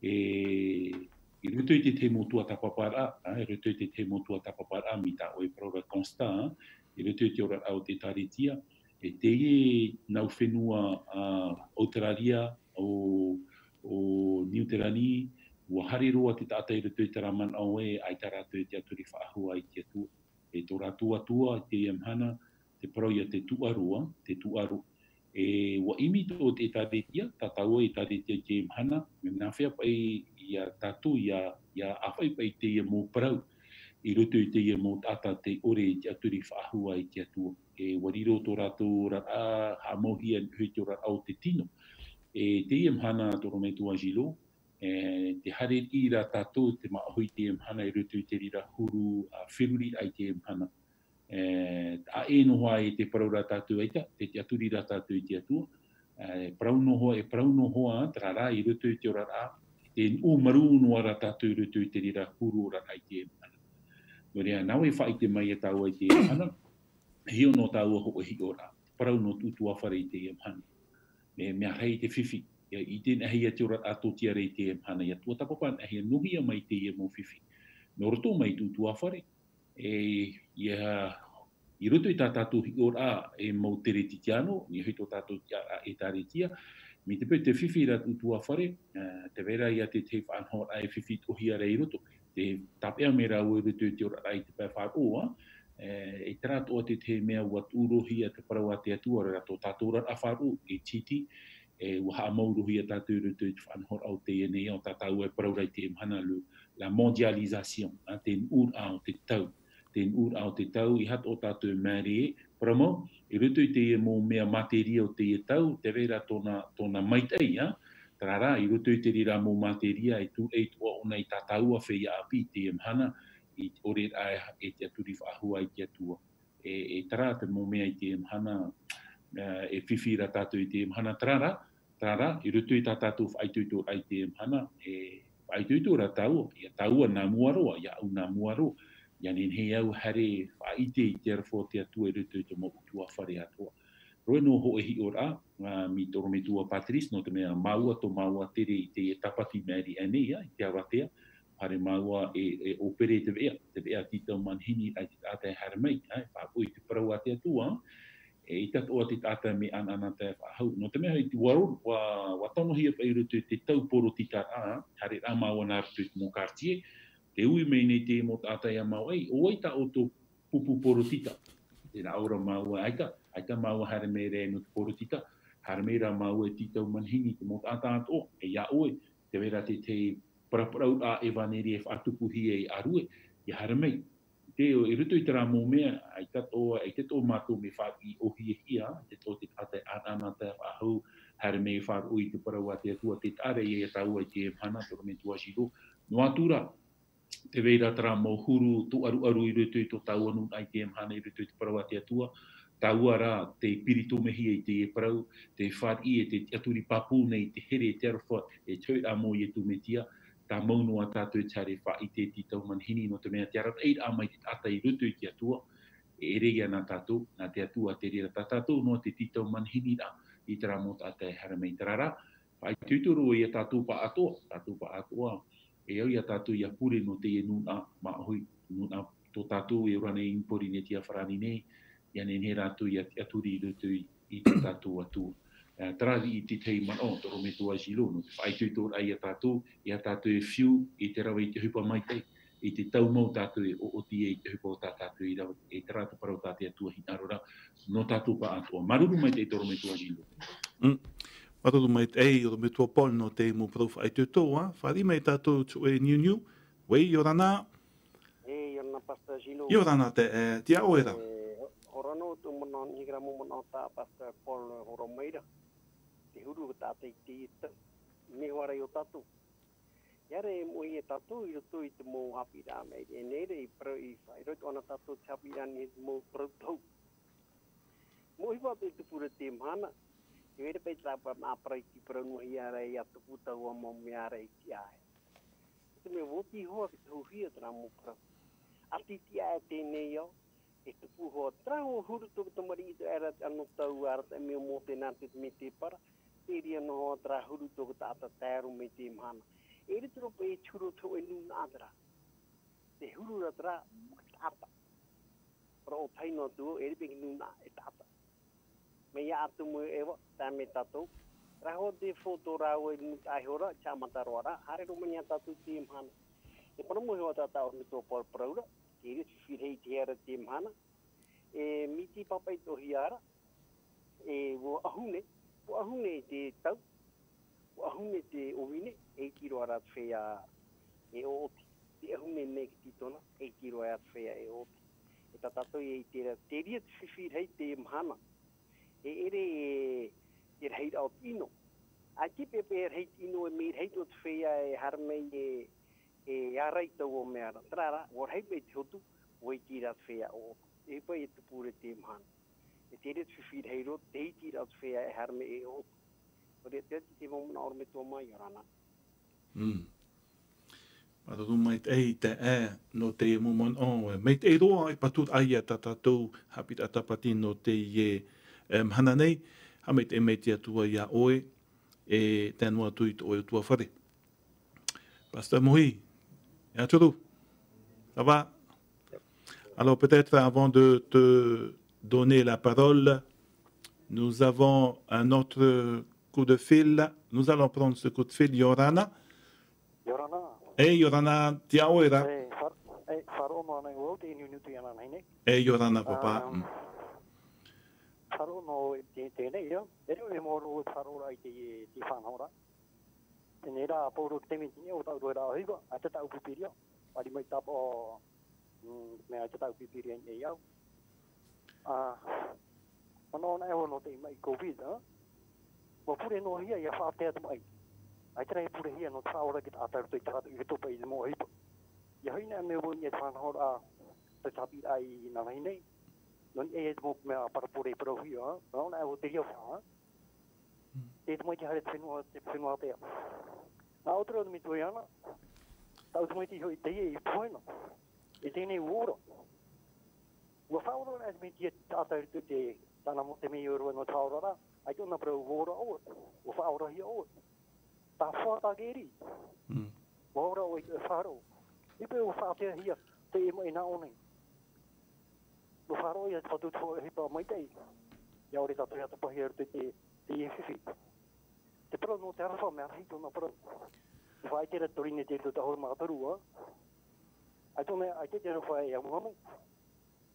I rutu i te te motua tapapara, i rutu i te te motua tapapara mi tā oe praura Constant, i rutu i te ora au te taritia, e te e nau whenua Aotearoa o Niuterani, ua hariroa te tātai rutu i te raman au e, ai tā rātou te aturi whaahua i te atua. E tō rātua atua, te iamhana, te parau ia te tuarua, te tuaru. E wa imi tō te tāretia, tātaua i tāretia te iamhana, me nā whea pai ia tātou, ia awhai pai te ia mō parau, i rutu i te ia mō tata te ore i te aturi whaahua i te atua. E wariro tō rātou rata, hamohia hui tō rātou te tino. E te iamhana tōro me tua Gilo, te hare i rā tātou te maahui te iamhana i rutu i te rira huru whiruri ai te iamhana. A e nohoa e te parau rā tātou eita, te aturi rā tātou i te atua. Parau nohoa, tra rā i rutu i te ora rā, te o maru noa rā tātou i rutu i te rira huru rā ai te iamhana. No rea, nau e whai te mai e tāua i te iamhana, hio no tāua ho e hi ora, parau no tutua whare i te iamhana. Mea rei te whiwhi. I tēnā hea te ora ato tia rei te iamhana ia tua tapapan, hea nuhia mai te ia mō whiwhi. No roto mai tūtua whare, i roto i tā tātou hi ora e mau tere titiano, ni hui tō tātou e tāretia, mi te pēr te whiwhi rā tūtua whare, te vera ia te te whanhora e whiwhi tohia rei roto, te tapea me rā ue roto i te ora ai te pēr whāroa, e trato te te mea wat urohi a te parau a te atua rā tō tātou rā a whāroa, e titi, ua mauluhi a tātou rutu i te whanhora au te ene o tātou e paraurai te imhana lu la mondialisation, ten ur au te tau. Ten ur au te tau i hat o tātou mare Paramo, I rutu I te mō mea materia o te tau, te reira tōna maitei, Tarara, I rutu I te rira mō materia, e tua ona I tātaua whea api te mhana, I ore ai e te aturi whaahua I te atua. E tara te mō mea I te mhana, e whiwhira tātou I te mhana tarara, I rutu I tā tātou whaituitu ai te mhana, e whaituitu ra tāua, ia tāua nā muaroa, ia au nā muaroa, ia nen he au hare whaite I te arafo te atua I rutu I te mo utua whare atua. Roe no ho e hi ora, mi toro me tua Patrice, no te mea maua to maua tere I te tapati Mary Anne, I te awatea, pare maua e opere te vea tita manhini ai te tātai haramei, whapui te parau a te atua, I tatoa te tātai me anana te whahau. No te mea I te waro, wa tono hia pai rutu te tau poro tika hare rā maua nā rutu mō Cartier, te ui mei nei te mo tātai a mau ei, o aita o tō pupu poro tika. Te rā ora maua aita maua hare me re no te poro tika, hare me rā maua e titau manhini te mo tātai ato, e ia oe, te vera te paraparau a e vaneri e whatupuhi e arue, I hare mei. Te o I rutu I te rā mō mea, ai te tō mātou me whaki ohi e hia, te tō te tātai anana te whahau, hare me wharu I te parau a te atua, te tare I e tāua I te mhana, toro me tua shiro. No atura, te veira tara mō huru tu aru I rutu I tō tāua nun ai te mhana I rutu I te parau a te atua, tāua rā te pirito mehi e te parau, te whari e te aturi papu nei te here te arwha e tau a mō I e tu metia, tā maunu a tātou tare wha I te titau manhini no te mea te arat eid a mai te ata I rutu I te atua, e regia nā tātou, nā te atua te rira tā tātou no te titau manhini rā, I te rā mō tātai haramei tarara, whai tūturu I a tātou pa atoa, e au I a tātou I a pure no te e nuna mahui, nuna tō tātou e urane impori ne tia wharani nei, ia nen he rātou I a turi I rutu I te tātou atua. Tarari I te tei man toro me tua jilo, no te whaitui ai a tātou e whiu I te rawa I te hupa mai tei, I te tau mau tātou e o ti e I te hupa o tā tātou I rawa, e te rātou parau tātou atua hinarora, no tātou pa atua. Maruru mai te toro me tua jilo. Maruru mai te o me tua pol no te mo parau whaitui tō, whari mai tātou tu e niu, wei Yorana. Yorana pasta jilo. Yorana te tia oera. Horano tu mana nigra mo mana ta pasta pol horomeira. Te huru tātai te me wara I o tātou. Iare mo I e tātou I roto I te mō hapi rā mei. E neire I pro I whairoto ana tātou te hapi rā ni mō protau. Mo I wate te pura te mhana. Te were pei tāpa mā parai ki pro nuhi ara I atu putau a mō me ara I ti ahe. Te me woti hoa ki tau hia tera mō pro. Ati ti ahe tēnei au. E te puhoa trao huru tuku tamari I te ara anu tau ara te mea mō te nante me te para. Te ria no hoa tra huru tuku tāta tāru me te mhana. E re tiro pe e churu tau e nuna atara. Te huru ra tra tāta. Para o taino tu e re pe nuna e tāta. Me ia atu mo ewa, tā me tātou. Raho te whoto rau e nuka aihora, cha mataroa ra, hare romania tātou te mhana. E para mo hewa tātou me tō paraura. Te re whirhei te ara te mhana. E miti papai tohi ara. E wo ahune te tau. Wo ahune te ovine. E kiro ara whea e oti. Te ahune ne ki titona. E kiro ara whea e oti. E tātou e te ria te whiwhirhei te mhana. E ere e rei rao tino. A ki pepe e rei tino e me rei tot whea e harmei e arai tau o mea ra. Trara, o rei pei te hotu, o i tira whea o. E pai e te pure te mhana. E te ret whiwhirhei ro, te i tira whea e harme e o. O re te momona oro me tō mai, Yorana. Maruru mai te no te momon o. Mei te roa I patut ai a tātou hapit atapati no te hana nei. Ha mei te atua I a oe e tēnua tui to oe tua whare. Pastor Mohi, et Tourou, ça va? Alors peut-être avant de te donner la parole, nous avons un autre coup de fil. Nous allons prendre ce coup de fil. Yorana. Yorana. Hey Yorana, tia oera. Hey Yorana papa. Wharono tēnei ia. Ere o moro wharora I te whanhora. Tēnei rā pōro te mitini o tau roera o hiwa. A te tau pipiria. Wari mai tapa o mea te tau pipiria nei au. Manon e ono te mai Covid, wa pure no hia ia fa te mai. Ai trai pure hia no traura ki ta te tatu i to pe mo hi. Ya hina me wo ni fan ho a te tapi ai na nei. Non e mo me para pure pro hia, no na wo te ia fa. Te mo ki hare te fenua te. Na outro mi tu yana. Tau mo ti ho te i poino. E te nei woro. Wa fa wo na me ti ta te Tana mo te mei uru no taurara, ai tōna prau wōra o, o whaora hi o. Tā whāta geri. Wōra o i te whāro. I pe o whātea hia, te e mai nā onei. O whāro i a tatu tō hipa mai tei. Ia ore tatu hea tapahi aru te e whiwhi. Te prau no te arawha mea hi tōna prau. I whae tera torine te tu tahor mātarua. Ai tōna, ai te arawha e amuhamu.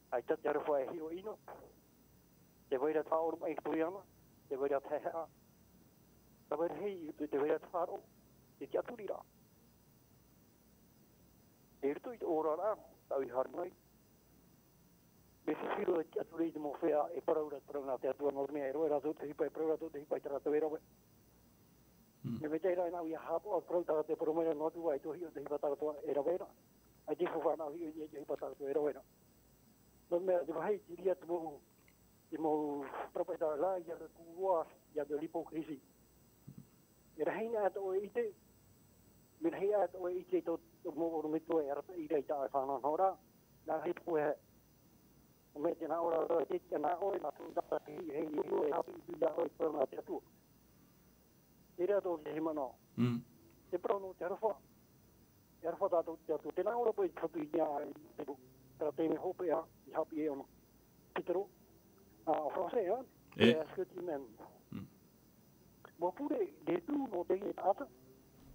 Ai te arawha e hiro ino. Te waira tāoro mai turiana, te waira tēhea, te waira hei, te waira tāro, te te aturira. Te rito i te ora rā, tau i harinai. Me whiwhiro e te aturi i te mo whea e paraura te atua nō mea e roe rātou te hipa e paraura tō te hipa i te rātou e roe. Me me teira nau i a hapo a parautara te paraumera nō tua e tohi o te hipa tātua e roe rā. Ai te whawhanau hi o te hipa tātua e roe rā. Nō mea te wahei ti ria te mo i mo proprietari la ia de kua ia de l'hypocrisie. E reina at o ite. Min hea at o ite to mo o mito e rata i rei ta fa no hora. Na hei po e o me te na ora ro te na o na tu da te hei ni o e hapi tu da o pro na te tu. E ra to te himano. Te pro no te rafa. E rafa da to te na ora po i tu ia te tra te me hope ia i hapi e ono. Pitero. En français, hein? Est-ce que tu m'aimes? Moi, pour les deux, mon pays est hâte.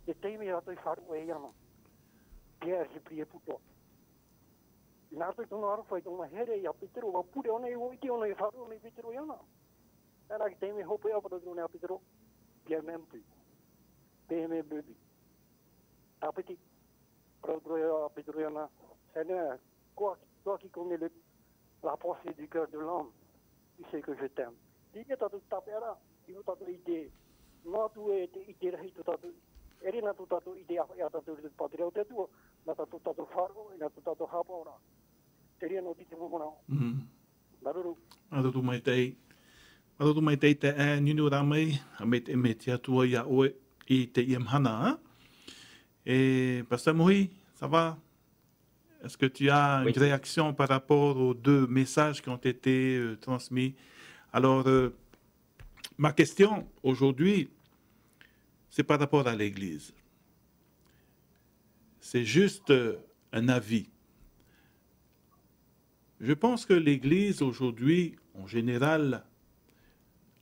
Et t'aimes à te faire ouéana. Pierre, j'ai prié pour toi. Il n'a pas ton arfa, ton here, il y a Petro. Moi, pour on est ouéti, on est faire, on est Petro yana. Et là, t'aimes hope à on est Petro. Pierre, même plus. T'aimes bébé. À petit. Prodro à Petro yana. Seigneur, toi qui connais la pensée du cœur de l'homme. Tu sais que je t'aime. Dis que tu as tout tapé là. Tu as tout idée. Moi, tu es idée là. Tu as tout. Et là, tu as tout idée. Tu as tout le patriote. Tu as tout fargo. Tu as tout hapora. Tu as rien dit de moi. Maruru. Maruru mai tei. Maruru mai tei te e ninu ramai. A me te atua ia oe i te iamhana. Et Pasteur Mohi, ça va? Est-ce que tu as une réaction par rapport aux deux messages qui ont été transmis? Alors, ma question aujourd'hui, c'est par rapport à l'Église. C'est juste un avis. Je pense que l'Église aujourd'hui, en général,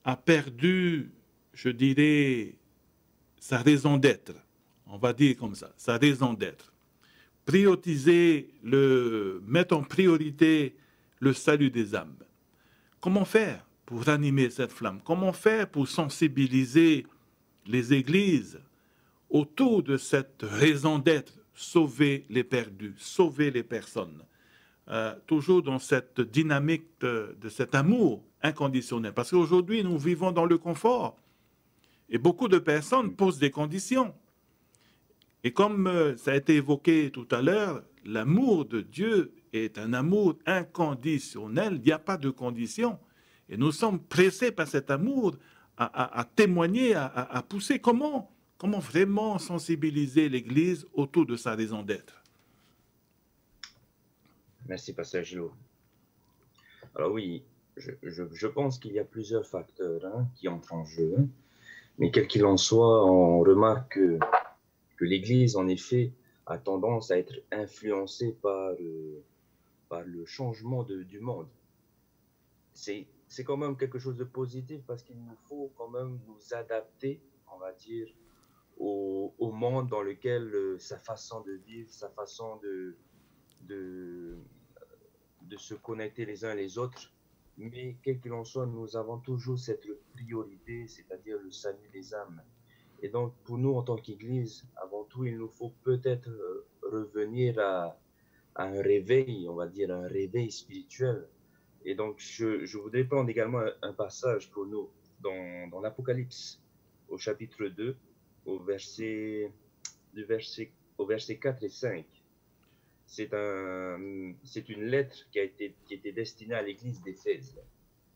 a perdu, je dirais, sa raison d'être. On va dire comme ça, sa raison d'être. Mettre en priorité le salut des âmes. Comment faire pour ranimer cette flamme? Comment faire pour sensibiliser les églises autour de cette raison d'être, sauver les perdus, sauver les personnes, toujours dans cette dynamique de cet amour inconditionnel? Parce qu'aujourd'hui, nous vivons dans le confort et beaucoup de personnes posent des conditions. Et comme ça a été évoqué tout à l'heure, l'amour de Dieu est un amour inconditionnel, il n'y a pas de condition. Et nous sommes pressés par cet amour à témoigner, à pousser. Comment vraiment sensibiliser l'Église autour de sa raison d'être? Merci, Pasteur Gilot. Alors oui, je pense qu'il y a plusieurs facteurs qui entrent en jeu. Mais quel qu'il en soit, on remarque que l'Église, en effet, a tendance à être influencée par le changement du monde. C'est quand même quelque chose de positif parce qu'il nous faut quand même nous adapter, on va dire, au monde dans lequel sa façon de vivre, sa façon de se connecter les uns les autres. Mais quel qu'il en soit, nous avons toujours cette priorité, c'est-à-dire le salut des âmes. Et donc, pour nous, en tant qu'Église, avant tout, il nous faut peut-être revenir à un réveil, on va dire un réveil spirituel. Et donc, je voudrais prendre également un passage pour nous dans l'Apocalypse, au chapitre 2, au verset 4 et 5. C'est une lettre qui était destinée à l'église d'Éphèse.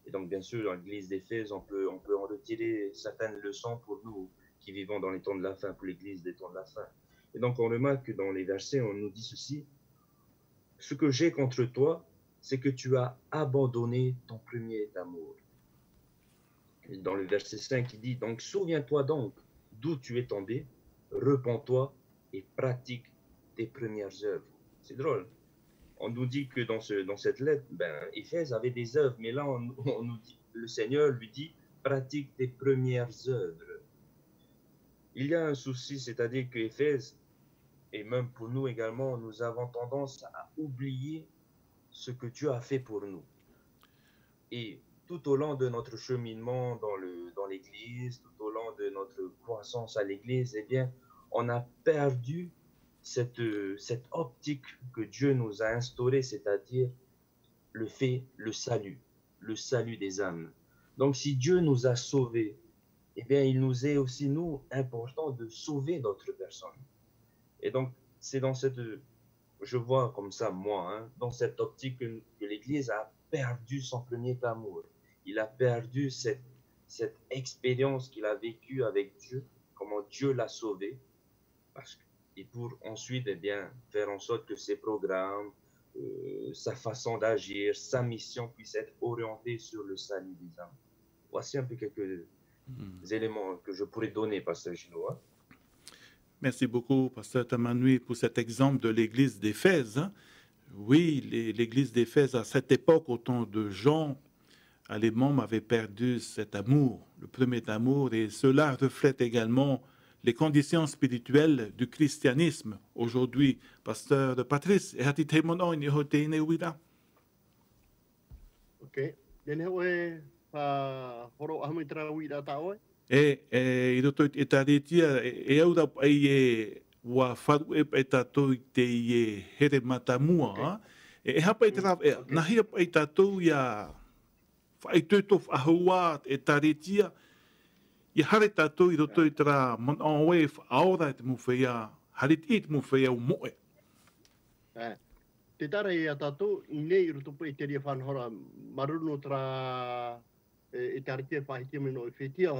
Et donc, bien sûr, dans l'église d'Éphèse, on peut en retirer certaines leçons pour nous qui vivons dans les temps de la fin, pour l'église des temps de la fin. Et donc, on remarque que dans les versets, on nous dit ceci: ce que j'ai contre toi, c'est que tu as abandonné ton premier amour. Et dans le verset 5, il dit: donc, souviens-toi donc d'où tu es tombé, repens-toi et pratique tes premières œuvres. C'est drôle. On nous dit que dans cette lettre, Éphèse avait des œuvres, mais là, on nous dit, le Seigneur lui dit: pratique tes premières œuvres. Il y a un souci, c'est-à-dire que Éphèse, et même pour nous également, nous avons tendance à oublier ce que Dieu a fait pour nous. Et tout au long de notre cheminement dans l'Église, tout au long de notre croissance à l'Église, eh bien, on a perdu cette optique que Dieu nous a instaurée, c'est-à-dire le salut des âmes. Donc, si Dieu nous a sauvés, eh bien, il nous est aussi, nous, important de sauver d'autres personnes. Et donc, c'est je vois comme ça, moi, dans cette optique que l'Église a perdu son premier amour. Il a perdu cette expérience qu'il a vécue avec Dieu, comment Dieu l'a sauvé, et pour ensuite, eh bien, faire en sorte que ses programmes, sa façon d'agir, sa mission puisse être orientée sur le salut des âmes. Voici un peu quelques éléments que je pourrais donner, Pasteur Gino. Merci beaucoup, Pasteur Tamanui, pour cet exemple de l'église d'Éphèse. Oui, l'église d'Éphèse, à cette époque, au temps de Jean, les membres avaient perdu cet amour, le premier amour, et cela reflète également les conditions spirituelles du christianisme aujourd'hui. Pasteur Patrice, ok. I roto e tāretia e aura ai wa wharu e tātou te i here matamua. E hapa i tera, nahi apa i tātou ia whai tūtof ahua e tāretia. I hare tātou i roto i tera mon awe aora e te muwhea, harit i te muwhea o moe. Te tara i a tātou, i nei i roto i te ria whanhora maruno tera e tāretia whahitia me no i whetia,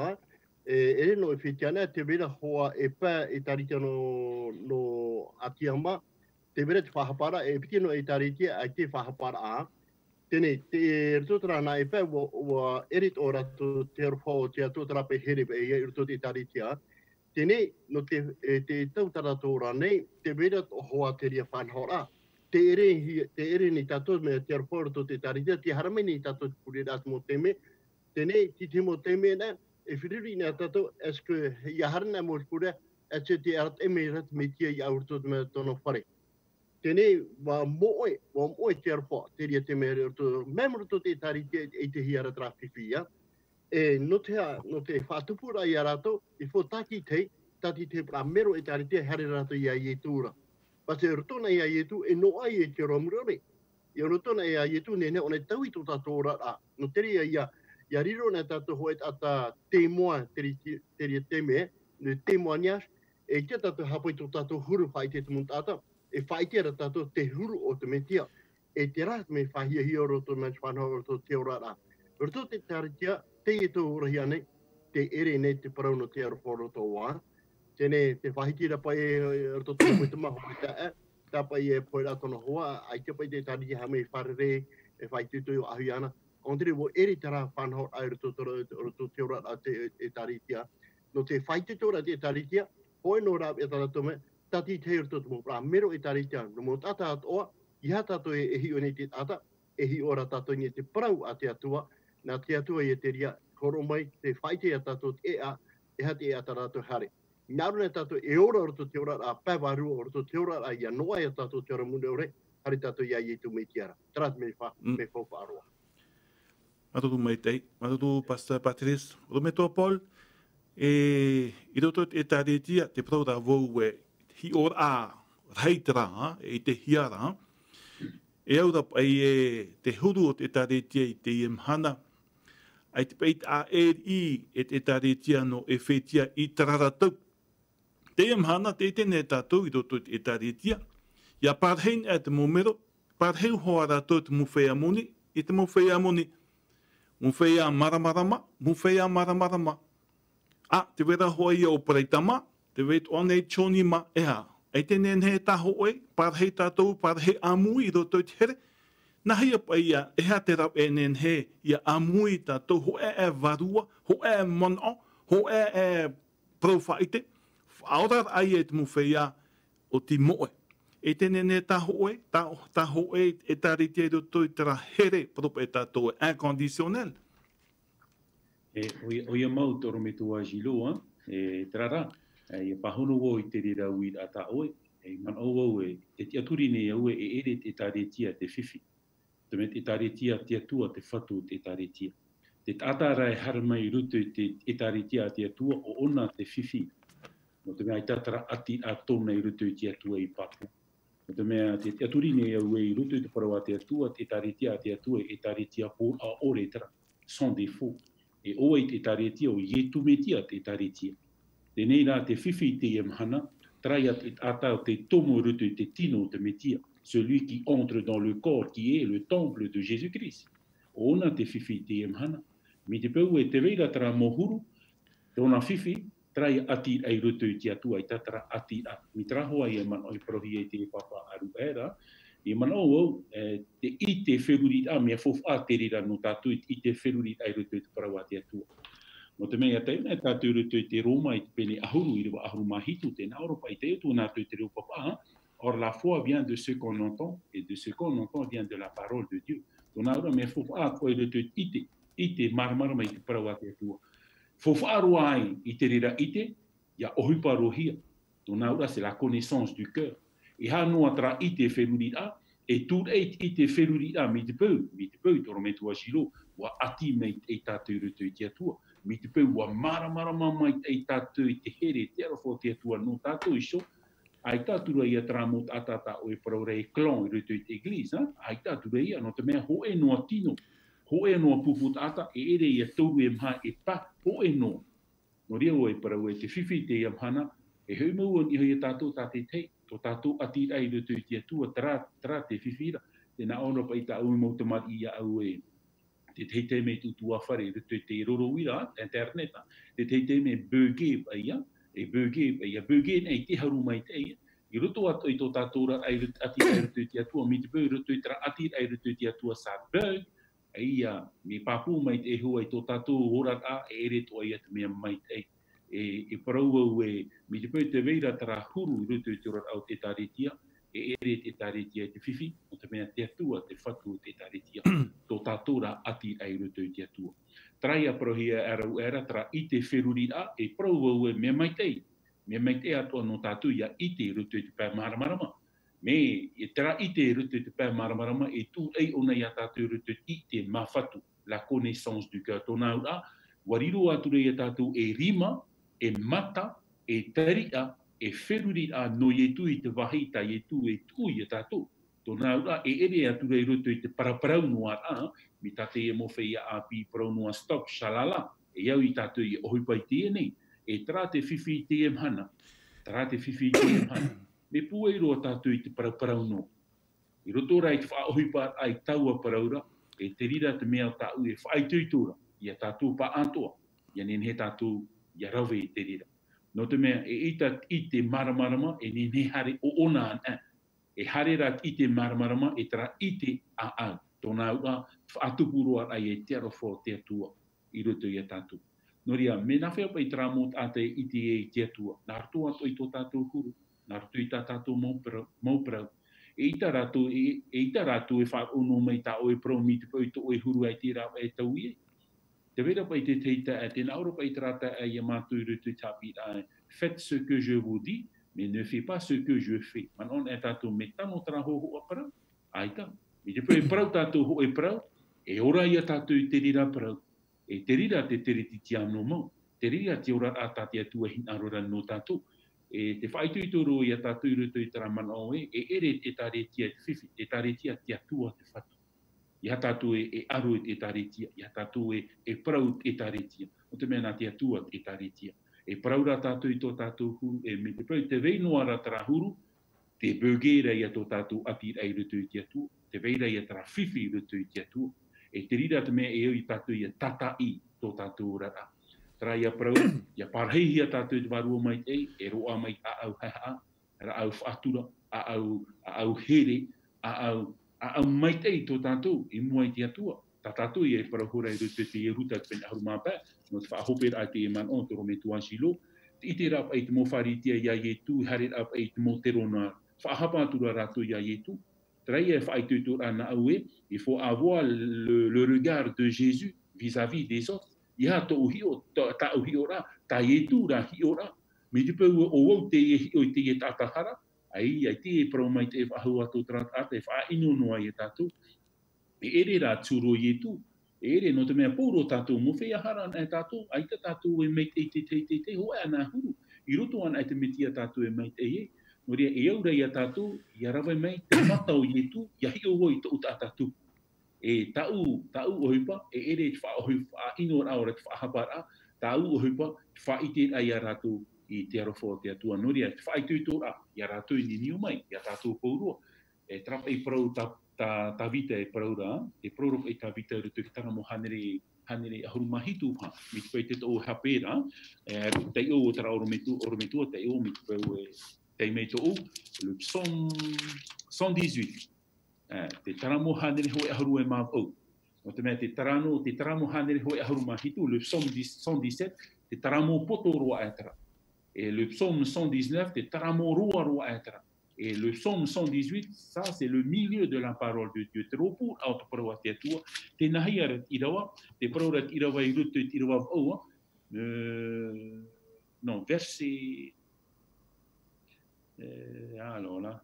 e no i whitiana, te vera hoa e pā e taritia no atiama, te vera te whahapara, e piti no e taritia ai te whahapara a. Tēnei, te rutotara nā e pā wa erit o rato te aruwha o te atotara pe here pe e rutot e taritia. Tēnei, no te tautara tōra nei, te vera hoa te ria whanhora. Te ere ni tato me te aruwha o rato te taritia, te harame ni tato te puri rāt mo teme. Tēnei, ti te mo teme na, e whiriri nā tato, eske ia harana mo pura, e te arat eme rat me tia i aurtot me tono whare. Tēnei, wa moe te aruwha, te ria te mea roto, memroto te taritia e te hiara tra whiwhia. E no te whātupura i a rato, i fo tati te pra mero e taritia hare rato i a ietura. Pase rotona i a ietu e no ai e te romurore. I rotona i a ietu nene o ne tau i tō tātou rara. No te ria ia riro nā tātou hoe ata te moa te ria te mea, te moa nias, e kia tātou hapoi tō tātou huru whai te muntata, e whai te ara tātou te huru o te metia, e te rāt me whahia hi o roto me whanau roto te orara. Roto te taritia, te e tō urahi ane, te ere nei te parauno te aruwha roto wā. Tēnei, te whahitira pai e roto te moe te maho pita tā pai e poe rato no hoa, ai te pai te taritia hame i wharere, e whai tutu o ahi ana. Ondere wo eri tara whanau ai roto te orara te taritia. No te whai tutu ora te taritia, hoi no rāp e tātou me, tati te roto te mo pra mero e taritia. No mo tata atoa, iha tātou e hi o nei te ata, e hi ora tātou ni te parau a te atua, nā te atua i te ria, koro mai, te whai te a tātou e a, e ha te e a tātou hare. Nāru nei tātou e ora roto te ora a pēwaru o roto te ora a ia noa e a tātou te ora mune ore, hare tātou ia i tu me tiara. Trat me whaupa aroa. Matotu mai tei, matotu Pastor Patrice, o me tō Paul, i roto e tāretia, te prau rā vau e hi ora a reitara, e te hiara, E au rap ai e te huru o te taretia i te imhana. Ai te peit a i e te taretia no e whetia i tararatau. Te imhana te tene tātou i roto e taretia. Ia parhein e te momero, parhein hoa rātou te muwhea moni, i te muwhea moni. Muwhea maramarama, muwhea maramarama. Te wera hoa ia o pareitama, te wet one choni ma ea. Ai te nenhe taho oe, parhei tātou, parhei amui i roto te here. Nahi apa ia, eha te rap e nenhe, ia amui tātou, ho e varua, ho e mono, ho e profaite. Aorar ai e te muwhea o ti moe. E te nene taho oe, taho oe e tarite i roto i tera here, propa e tātou e inconditionnel. O ia mau toro me tua jilo, e trara. E pahono o i te rira ui a ta oe, e man o e te tiaturi ne oe e ere te taretia te whiwhi. Te me te taretia te atua te whatu te taretia. Te tatara e harama i rutu te taretia te atua o ona te whiwhi. No te mea i tatara ati a tōna i rutu te atua i papu. No te mea te tiaturi ne oe i rutu te parawa te atua, te taretia te atua e taretia po a ore tera, sans défaut. E oe te taretia o ie tumetia te taretia. Tenei rā te whiwhi te imhana, trai atau te tomo rutu te tino te metia, celui qui entre dans le corps qui est le temple de Jésus-Christ. Ona te whiwhi te imhana. Mi te peu e te reira tara mohuru, tōna whiwhi, trai ati ai rutu te atua i tatara ati a. Mi trahoa i e man oi prohi e te papa aru era, i man o te i te wheruri a, mea fof a te rira no tātou i te wheruri ai rutu te parawa te atua. No te mea te mea tātou rutu i te Roma i te pene ahuru i rewa ahuru mahitu te Europa i te utu nātou te reo papa. Or la foi vient de ce qu'on entend et de ce qu'on entend vient de la parole de Dieu. Tōna ura mea fofa koe rutu i te marmarama i te parawa te atua. Fofa roa ai i te rira i te, ia ohupa rohia. Tōna ura c'est la connaissance du cœur. I hanoa tra i te wheruri a, e tūrei i te wheruri a mi te peu toro me tua shiro, wa ati mei e tātou rutu i te atua. Mi te peu wa maramarama mai e tātou i te here te arafo te atua no tātou iso, ai tātura ia tramot atata o e paraure e klon i rutu i te eglise, ai tātura ia no te mea ho e noa tino, ho e noa puput ata e ere ia toru e mha e pa ho e noa. No rea o e paraue te whiwhi te iamhana, e hui mauan i hui tātou tāte tei, tō tātou ati ai rutu i te atua tra te whiwhira, te na ono pa i tā ui mautamati ia au e te teite me tutua whare, te roro wira, internet, te teite me burger pa ia, burger nei te haru mai te ia, i roto atu i tō tātou ai ati ai rutu te atua, mi te pui roto i tra ati ai rutu te atua sa burg, ia, mi papu mai te hua i tō tātou horat a, e ere to ai atu mea mai te e paraua e, mi te pui te veira tra huru i roto i te horat au te taretia, e ere te taretia te whiwhi, o te mea te atua, te whatu te taretia, tō tātora ati ai rutu te atua. Trai a prohia era tra i te wheruri a, e praua ue mea mai te atua no tātou ia i te rutu te pē maramarama. Me, e tra i te rutu te pē maramarama, e tū ei ona ia tātou rutu i te mawhatu, la connaissance du cœur. Tōna ura, wariro ature ia tātou e rima, e mata, e taria, e wheruri a no i tu i te wahita, i tu e tu i tātou. Tōna ura e ere atura i roto i te paraparau noa a, mi tate e mowhai a pi parau noa stop, shalala, e iau i tātou i ohipai te nei, e tra te whiwhi te emhana, me pua i roa tātou i te paraparau noa. I roto rai te whaohipa ai taua paraura, e te rira te mea tāu e whaituitura, i a tātou pa antoa, i a nenhe tātou i a rawe i te rira. No te mea, e ita i te maramarama, e nenhe hare o ona an e hare rat i te maramarama, e tra i te a tōna ua, whaatupurua ai e te arofo te atua, i roto i a tātou. No ria, me na whea pai tramot a te i te atua, nā rato ato i tō tātou huru, nā rato i tā tātou mauparau, e ita rato e whaono mai tā oe prau mi te pau i tō oe huru ai te rāwa e tau i. Te vera pai te teita, te naura pai trata ai a mātou i roto i tāpi ai, faites ce que je vous dis, mais ne fais pas ce que je fais. Manon e tātou me tano traho ho a parau, aita. I te pau e parau tātou ho e parau, e ora ia tātou i te rira parau, e te rira te tere ti tia no mau, te rira te ora a tātia tua hinarora no tātou, e te whaituturu i a tātou rutu i tara mana o e ere e tāretia te whiwhi, e tāretia te atua te whatu. I a tātou e aru e tāretia, i a tātou e prau e tāretia. O te mea nā te atua e tāretia. E praura tātou i tō tātou huru, e me te prau te veinoa ra tara huru, te burgera i a tō tātou api ai rutu i te atua, te veira i a tara whiwhi rutu i te atua. E te rira te mea e o i tātou i a tatai tō tātou rata. Tara ia prau, ia parheihi a tātou te warua mai ei, e roa mai a au haha, ra au whātura, a au here, a au mai ei tō tātou, i mua i te atua. Tā tātou i e parahora i rutu te i ruta te pena haru māpē, no te whaahopera a te e man o, toro me tuansi lo, te ite rap ai te mo wharitia ia i tu, hare rap ai te mo terona, whaahapātura rātou ia i tu. Tara ia e whaitutur ana au e, il faut avoir le regard de Jésus vis-à-vis des autres. Ia tō hio, tā hio rā, tā i tu rā hio rā. Me te pau o au te e hio i te e tātahara, ai te e parau mai te e whahau ato trata, e wha ino noa i e tātou. E ere rā tūro i e tu, e ere no te mea pōro tātou mo whea hara ana e tātou, ai ta tātou e mei te hoa ana huru. I roto ana e te metia tātou e mei te e. No rea e aura i a tātou, i a rawa mei te matau i e tu, i a hio hoi tō tātou. E tau ohipa, e ere te wha ino rāora te whahapara, tau ohipa, te wha ite ai a rātou i te arofo te atua. No rea, te wha ito rā, i a rātou i niniu mai, i a tātou pōrua. E trapa i parau tā vita e parau rā, e parau i tā vita e rutu ki tara mo hanere ahuru mahitu ha, mi te pai te tō hapera, te o tara orometua, te o mi te pau e te mei tō o, le psaume 118. Te taramo hanere hoi ahuru e māwau. O te mea te taramo hanere hoi ahuru mahitu, le psaume 117, te taramo poto roa e tara. Et le psaume 119, te taramo roa e tara. Et le psaume 118, ça c'est le milieu de la parole de Dieu. Te ropu au te parawa te atua, te nahi arat irawa, te parawa irawa I rutu irawa aua, non, verset... alors là...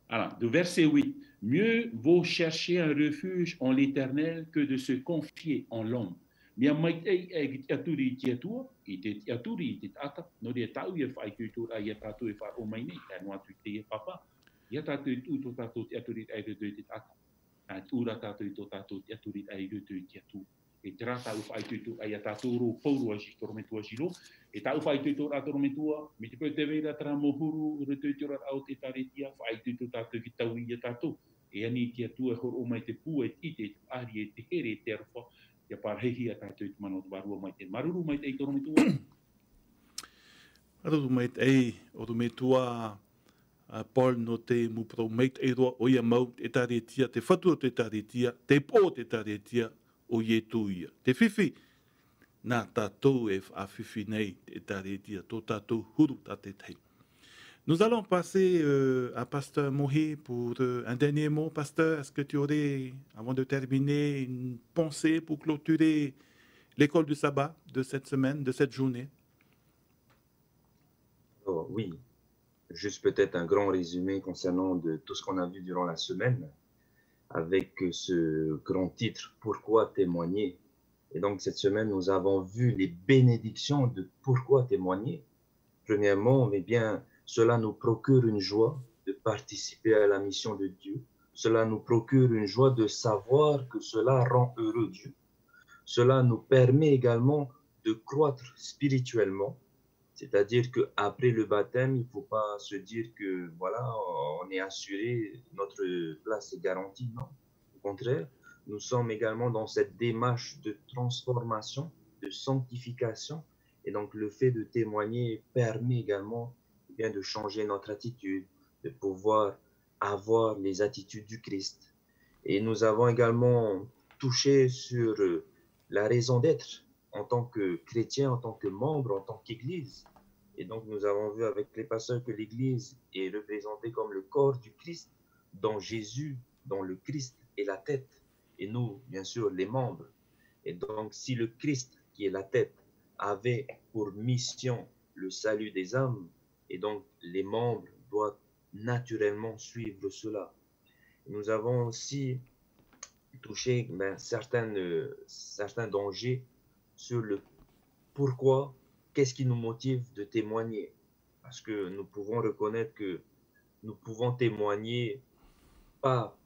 Alors, de verset 8. Mieux vaut chercher un refuge en l'Éternel que de se confier en l'homme. Mia mai e aturi te atua, I te aturi I te tata, no rea tau ia whai tuitura ia tātou e wha o mai nei, ka noa tu te e papa. Ia tātou I tū tātou te aturi ai rutu I te tata. Ura tātou I tō tātou te aturi ai rutu I te atua. E te rā tau whai tuitura ai a tātou ro pauru aji, torometua jiro. E tau whai tuitura a torometua, me te pau te veira tara mohuru, rutuitura au te taretia, whai tuitura tātou ki tau I a tātou. E ani te atua horo o mai te pua e tite, te ari e te here e te arwha. Ia parhehi a tātou I te mana o te warua mai te maruru mai te I torometua. Maruru mai te ei, orometua, Paul no te mupro mai te eiroa o ia mau te taretia, te whatua te taretia, te pō te taretia, o ye tuia. Te whiwhi, nā tātou e whawhiwhi nei te taretia, tō tātou huru tā te tei. Nous allons passer à Pasteur Mohi pour un dernier mot. Pasteur, est-ce que tu aurais, avant de terminer, une pensée pour clôturer l'école du sabbat de cette semaine, de cette journée? Oh, oui, juste peut-être un grand résumé concernant de tout ce qu'on a vu durant la semaine, avec ce grand titre, Pourquoi témoigner? Et donc cette semaine, nous avons vu les bénédictions de pourquoi témoigner. Premièrement, mais bien, cela nous procure une joie de participer à la mission de Dieu. Cela nous procure une joie de savoir que cela rend heureux Dieu. Cela nous permet également de croître spirituellement. C'est-à-dire qu'après le baptême, il ne faut pas se dire que voilà, on est assuré, notre place est garantie. Non, au contraire, nous sommes également dans cette démarche de transformation, de sanctification. Et donc le fait de témoigner permet également bien de changer notre attitude, de pouvoir avoir les attitudes du Christ. Et nous avons également touché sur la raison d'être en tant que chrétien, en tant que membre, en tant qu'Église. Et donc nous avons vu avec les pasteurs que l'Église est représentée comme le corps du Christ, dont Jésus, dont le Christ est la tête, et nous, bien sûr, les membres. Et donc si le Christ, qui est la tête, avait pour mission le salut des âmes, et donc les membres doivent naturellement suivre cela. Nous avons aussi touché certains dangers sur le pourquoi, qu'est-ce qui nous motive de témoigner? Parce que nous pouvons reconnaître que nous pouvons témoigner pas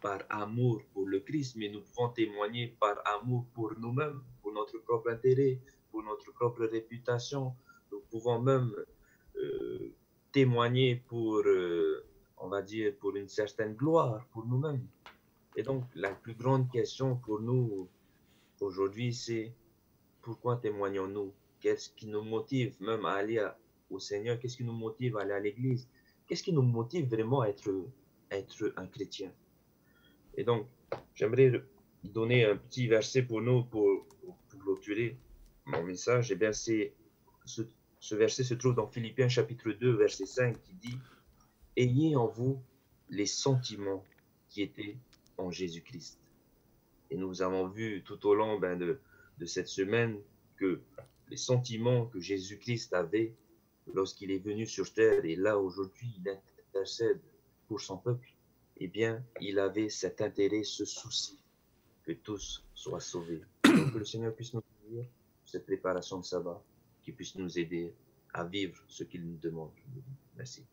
par amour pour le Christ, mais nous pouvons témoigner par amour pour nous-mêmes, pour notre propre intérêt, pour notre propre réputation. Nous pouvons même témoigner pour, on va dire, pour une certaine gloire, pour nous-mêmes. Et donc, la plus grande question pour nous aujourd'hui, c'est pourquoi témoignons-nous? Qu'est-ce qui nous motive même à aller au Seigneur? Qu'est-ce qui nous motive à aller à l'église? Qu'est-ce qui nous motive vraiment à être un chrétien? Et donc, j'aimerais donner un petit verset pour nous, pour clôturer mon message. Eh bien, ce verset se trouve dans Philippiens chapitre 2, verset 5, qui dit « Ayez en vous les sentiments qui étaient en Jésus-Christ. » Et nous avons vu tout au long de cette semaine que les sentiments que Jésus-Christ avait lorsqu'il est venu sur terre, et là aujourd'hui il intercède pour son peuple, eh bien il avait cet intérêt, ce souci que tous soient sauvés. Donc que le Seigneur puisse nous bénir cette préparation de sabbat, qu'il puisse nous aider à vivre ce qu'il nous demande. Merci.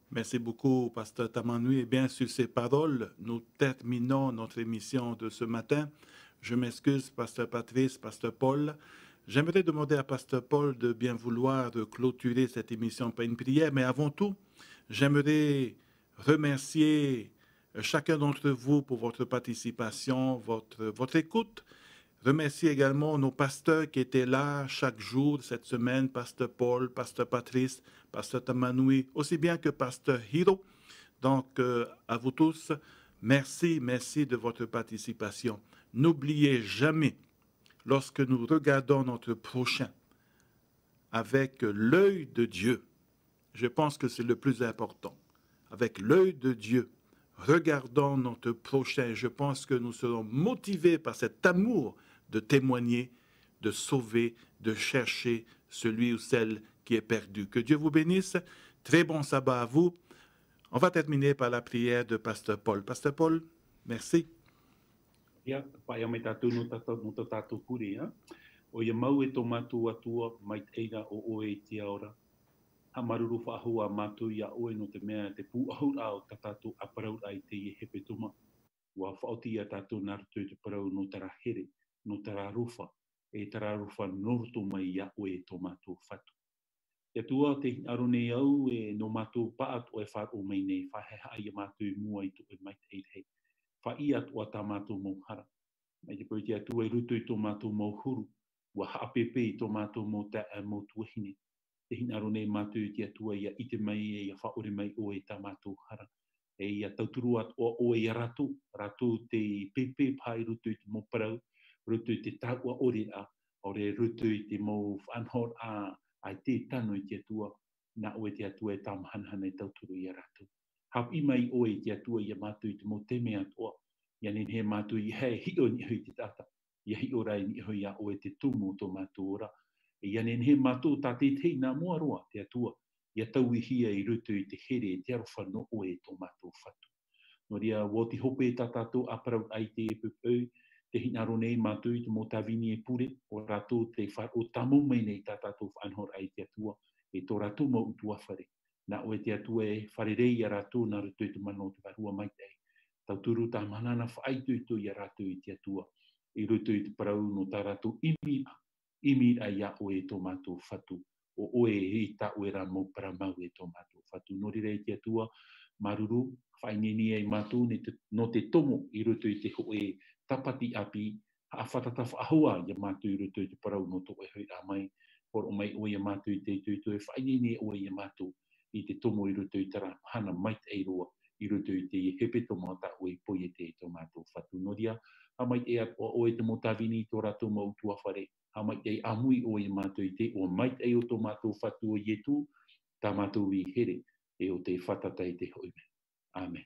Merci beaucoup, Pasteur Tamanui. Et bien, sur ces paroles, nous terminons notre émission de ce matin. Je m'excuse, Pasteur Patrice, Pasteur Paul. J'aimerais demander à Pasteur Paul de bien vouloir clôturer cette émission par une prière, mais avant tout, j'aimerais remercier chacun d'entre vous pour votre participation, votre écoute. Remercier également nos pasteurs qui étaient là chaque jour cette semaine, Pasteur Paul, Pasteur Patrice, Pasteur Tamanui, aussi bien que Pasteur Hiro. Donc, à vous tous, merci de votre participation. N'oubliez jamais, lorsque nous regardons notre prochain avec l'œil de Dieu, je pense que c'est le plus important. Avec l'œil de Dieu, regardons notre prochain. Je pense que nous serons motivés par cet amour de témoigner, de sauver, de chercher celui ou celle qui est perdu. Que Dieu vous bénisse. Très bon sabbat à vous. On va terminer par la prière de Pasteur Paul. Pasteur Paul, merci. Ia, pai mai tātou no tātou kuri, ha? O ia mau e tō mātou atua, mai teina o oe i tia ora. Ha maruru whaahua mātou ia oe no te mea te pū ahura o tātou aparau ai te i hepe tuma. Wa whaoti ia tātou narutu te parau no tara here, no tara rufa, e tara rufa noruto mai ia oe tō mātou whatu. Ia tua te arone au e no mātou paat o e wharu mai nei, whaheha ia mātou mua i tō e mai te hei. Whaia o tā mātou mauhara. Mai te poi te atua i rutu i tō mātou mauhuru, wa haapepe i tō mātou mō tuahine. Te hinaro nei mātou te atua ia ite mai e ia whaore mai o e tā mātou hara. E ia tauturu at o e ratu te pepe pai rutu i te moparau, rutu i te tāua ore a, ore rutu i te mō whanhor a, ai te tano i te atua, na o e te atua e tāmahanhana i tauturu i a ratu. Hap i mai o e te atua i a mātou i te mō teme atua, ia nen he mātou i hei hio ni hui te tata, ia hio rai ni hui a o e te tumu tō mātou ora. Ia nen he mātou tā te tei nā mua roa te atua, ia tau i hia i rutu i te here te arowhano o e tō mātou whatu. No ria, wo te hope tā tātou aparau ai te e pupau, te hinaro nei mātou i te mō tāwini e pure, o rātou te wharo tamo mai nei tā tātou whanhor ai te atua, e tō rātou mau utua whare. Nā o e te atua e wharerei a rātou nā rutu i te mano te warua mai tei. Tauturu tā manana whaaitu i tō i a rātou i te atua, i rutu i te parau no tā rātou imi a ia o e tō mātou whatu, o oe i tā oe rā mō paramau e tō mātou whatu. Nō rei te atua, maruru, whaineni e mātou no te tomo i rutu i te hoe tapati api, a whatata whaahua i a mātou i rutu i te parau no tō e hui rā mai, por o mai oe a mātou i te tuitue, whaineni e oe i a mātou i te tomo i rutu i tara hana mait e roa, i rutu i te hepe tō māta o e poie te tō mātou whatu. No ria, ha mai e o e te motawini tō rātou mau tua whare, ha mai e amui o e mātou i te, o mai e o tō mātou whatu o ietu, tā mātou i here, e o te whatata i te hoime. Amen.